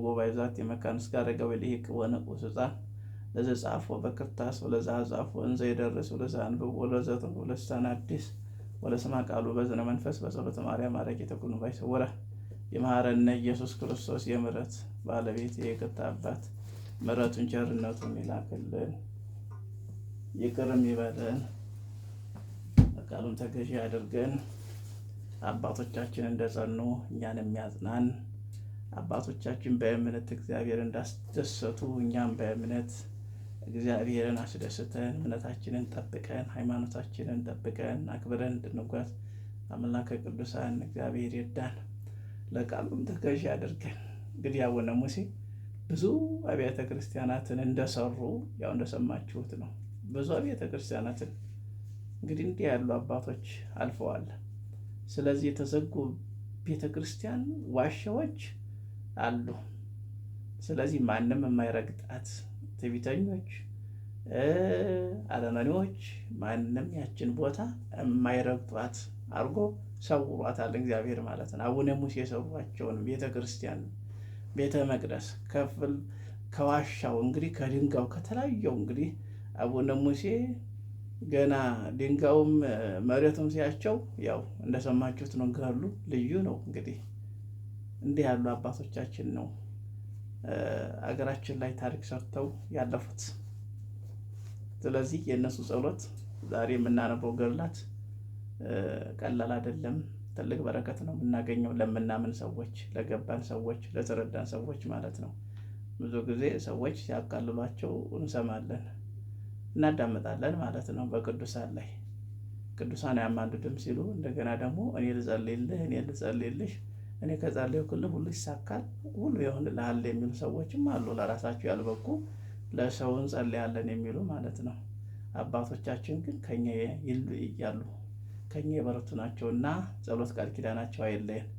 ጉባኤ ዛት የመካን እስከ አረጋዊ ልሂቅ ወንዑስ ሕፃን ለዘ ጻፎ በክርታስ ወለዛ ጻፎ እንዘ ይደርስ ወለዛ አንብብ ወለዘ ወለሳን አዲስ ወለስማ ቃሉ በዝነ መንፈስ በጸሎተ ማርያም አረቂተ ኩሉ ባይሰወረ የመሐረነ ኢየሱስ ክርስቶስ የምሕረት ባለቤት የይቅርታ አባት ምሕረቱን ቸርነቱን ይላክልን ይቅርም ይበለን ቃሉን ተገዢ አድርገን አባቶቻችን እንደጸኑ እኛን የሚያጽናን አባቶቻችን በእምነት እግዚአብሔር እንዳስደሰቱ እኛም በእምነት እግዚአብሔርን አስደስተን እምነታችንን ጠብቀን ሃይማኖታችንን ጠብቀን አክብረን እንድንጓዝ አምላከ ቅዱሳን እግዚአብሔር ይርዳን። ለቃሉም ተገዢ አድርገን እንግዲህ አቡነ ሙሴ ብዙ አብያተ ክርስቲያናትን እንደሰሩ ያው እንደሰማችሁት ነው። ብዙ አብያተ ክርስቲያናትን እንግዲህ እንዲህ ያሉ አባቶች አልፈዋል። ስለዚህ የተዘጉ ቤተ ክርስቲያን ዋሻዎች አሉ። ስለዚህ ማንም የማይረግጣት ትዕቢተኞች፣ አረመኔዎች ማንም ያችን ቦታ የማይረግጧት አድርጎ ሰውሯታል እግዚአብሔር ማለት ነው። አቡነ ሙሴ የሰሯቸውን ቤተ ክርስቲያን ቤተ መቅደስ ከፍል ከዋሻው እንግዲህ ከድንጋዩ ከተለያየው እንግዲህ አቡነ ሙሴ ገና ድንጋዩም መሬቱም ሲያቸው ያው እንደሰማችሁት ነው። ጋሉ ልዩ ነው። እንግዲህ እንዲህ ያሉ አባቶቻችን ነው አገራችን ላይ ታሪክ ሰርተው ያለፉት። ስለዚህ የእነሱ ጸሎት ዛሬ የምናነበው ገድላት ቀላል አይደለም። ትልቅ በረከት ነው የምናገኘው ለምናምን ሰዎች፣ ለገባን ሰዎች፣ ለተረዳን ሰዎች ማለት ነው። ብዙ ጊዜ ሰዎች ሲያቃልሏቸው እንሰማለን እናዳምጣለን ማለት ነው። በቅዱሳን ላይ ቅዱሳን ያማልዱም ሲሉ እንደገና ደግሞ እኔ ልጸልይልህ እኔ ከጸለይኩልህ ሁሉ ይሳካል፣ ሁሉ ይሆንልሃል የሚሉ ሰዎችም አሉ። ለራሳቸው ያልበቁ ለሰው እንጸልያለን የሚሉ ማለት ነው። አባቶቻችን ግን ከኛ ይለያሉ፣ ከኛ የበረቱ ናቸውና ጸሎት ቃል ኪዳናቸው አይለየን።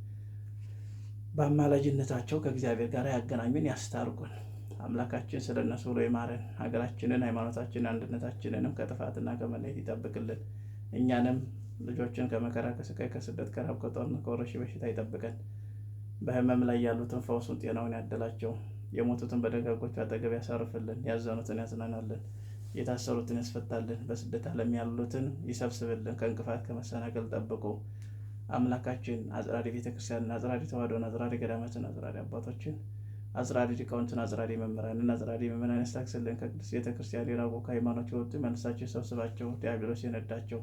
በአማላጅነታቸው ከእግዚአብሔር ጋር ያገናኙን፣ ያስታርቁን። አምላካችን ስለ እነሱ ብሎ ይማረን። ሀገራችንን፣ ሃይማኖታችንን፣ አንድነታችንንም ከጥፋትና ከመለየት ይጠብቅልን። እኛንም ልጆችን ከመከራ ከስቃይ ከስደት ከረሃብ ከጦርነት ከወረርሽኝ በሽታ ይጠብቀን። በህመም ላይ ያሉትን ፈውሱን ጤናውን ያደላቸው። የሞቱትን በደጋጎቹ አጠገብ ያሳርፍልን። ያዘኑትን ያጽናናልን። የታሰሩትን ያስፈታልን። በስደት ዓለም ያሉትን ይሰብስብልን። ከእንቅፋት ከመሰናከል ጠብቆ አምላካችን አጽራሪ ቤተክርስቲያንን፣ አጽራሪ ተዋሕዶን፣ አጽራሪ ገዳማትን፣ አጽራሪ አባቶችን፣ አጽራሪ ሊቃውንትን፣ አጽራሪ መምህራንን፣ አጽራሪ ምዕመናን ያስታክስልን። ከቅድስት ቤተክርስቲያን የራቁ ከሃይማኖት የወጡ መልሳቸው ይሰብስባቸው። ዲያብሎስ የነዳቸው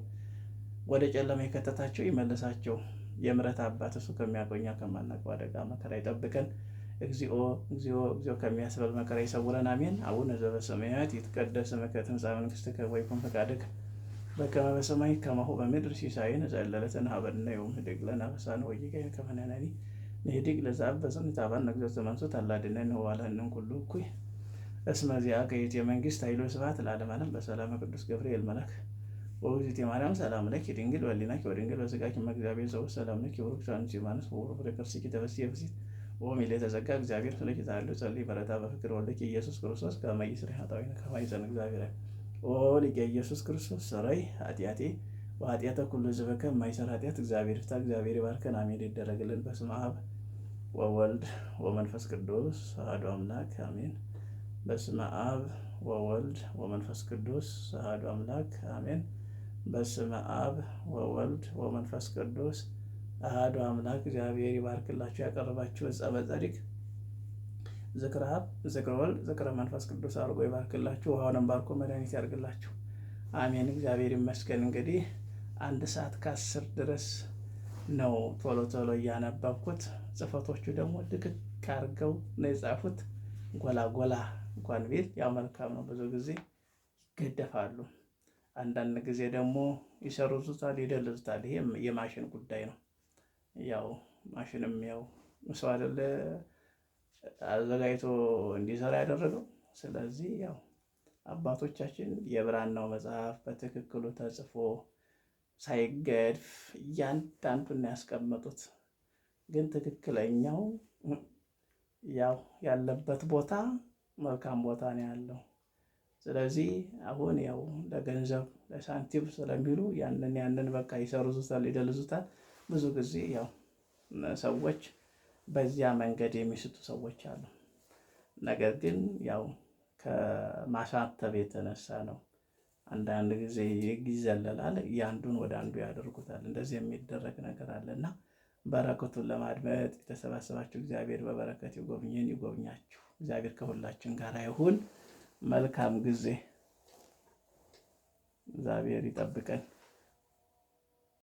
ወደ ጨለማ የከተታቸው ይመልሳቸው። የምሕረት አባት እሱ ከሚያቆኛ ከማናውቀው አደጋ መከራ ይጠብቀን። እግዚኦ እግዚኦ እግዚኦ ከሚያስበል መከራ ይሰውረን። አሜን። አቡነ ዘበሰማያት ይትቀደስ ስምከ ትምጻእ መንግሥትከ ወይኩን ፈቃድከ በከመ በሰማይ ከማሁ በምድር ሲሳየነ ዘለለዕለትነ ሀበነ ዮም ህድግ ለነ አበሳነ ወጌጋየነ ከመ ንሕነኒ ንህድግ ለዘአበሰ ንታባነ እግዚኦ ዘመንሱት አላድነን ወባልሐነን ኩሉ እኩይ እስመ ዚአከ ይእቲ መንግሥት ኃይሉ ስብሐት ለዓለመ ዓለም። በሰላመ ቅዱስ ገብርኤል መልአክ ወእግዝእትየ ማርያም ሰላም ለኪ ድንግል ወሊናኪ ወድንግል በሥጋኪ እመ እግዚአብሔር ዘወልድ ሰላም ለኪ ቡሩክት አንቲ እምአንስት ወቡሩክ ፍሬ ከርሥኪ ተፈሥሒ ፍሥሕት ወሚሌተ ጸጋ እግዚአብሔር ስለኪ ተሃሉ ጸልይ በረታ በፍቅር ወልደኪ ኢየሱስ ክርስቶስ ከመ ይስረይ ኃጣውኢነ ከመ ይጸን እግዚአብሔር ኦ ሊቀ ኢየሱስ ክርስቶስ ሰረይ ኃጢአቴ ወኃጢአተ ኩሉ ሕዝበ ከማይሰራ ኃጢአት እግዚአብሔር ይፍታ። እግዚአብሔር ይባርከን። አሜን። ይደረግልን። በስመ አብ ወወልድ ወመንፈስ ቅዱስ አሐዱ አምላክ አሜን። በስመ አብ ወወልድ ወመንፈስ ቅዱስ አሐዱ አምላክ አሜን። በስመ አብ ወወልድ ወመንፈስ ቅዱስ አሐዱ አምላክ። እግዚአብሔር ይባርክላችሁ። ያቀረባችሁ ዕፀ በጸዲቅ ዝክረ አብ ዝክረ ወልድ ዝክረ መንፈስ ቅዱስ አድርጎ ይባርክላችሁ። ውሃውንም ባርኮ መድኃኒት ያድርግላችሁ። አሜን። እግዚአብሔር ይመስገን። እንግዲህ 1 ሰዓት ከ10 ድረስ ነው ቶሎ ቶሎ እያነበብኩት። ጽፈቶቹ ደግሞ ድቅቅ አድርገው ነው የጻፉት። ጎላ ጎላ እንኳን ቢል ያው መልካም ነው። ብዙ ጊዜ ይገደፋሉ። አንዳንድ ጊዜ ደግሞ ይሰርዙታል፣ ይደልዙታል። ይሄ የማሽን ጉዳይ ነው። ያው ማሽንም ያው ሰው አይደለ አዘጋጅቶ እንዲሰራ ያደረገው። ስለዚህ ያው አባቶቻችን የብራናው መጽሐፍ በትክክሉ ተጽፎ ሳይገድፍ እያንዳንዱን ያስቀመጡት። ግን ትክክለኛው ያው ያለበት ቦታ መልካም ቦታ ነው ያለው። ስለዚህ አሁን ያው ለገንዘብ ለሳንቲም ስለሚሉ ያንን በቃ ይሰርዙታል፣ ይደልዙታል። ብዙ ጊዜ ያው ሰዎች በዚያ መንገድ የሚስቱ ሰዎች አሉ። ነገር ግን ያው ከማሳተብ የተነሳ ነው። አንዳንድ ጊዜ ይዘለላል፣ ያንዱን ወደ አንዱ ያደርጉታል። እንደዚህ የሚደረግ ነገር አለና በረከቱን ለማድመጥ የተሰባሰባችሁ እግዚአብሔር በበረከት ይጎብኘን፣ ይጎብኛችሁ። እግዚአብሔር ከሁላችን ጋር ይሁን። መልካም ጊዜ። እግዚአብሔር ይጠብቀን።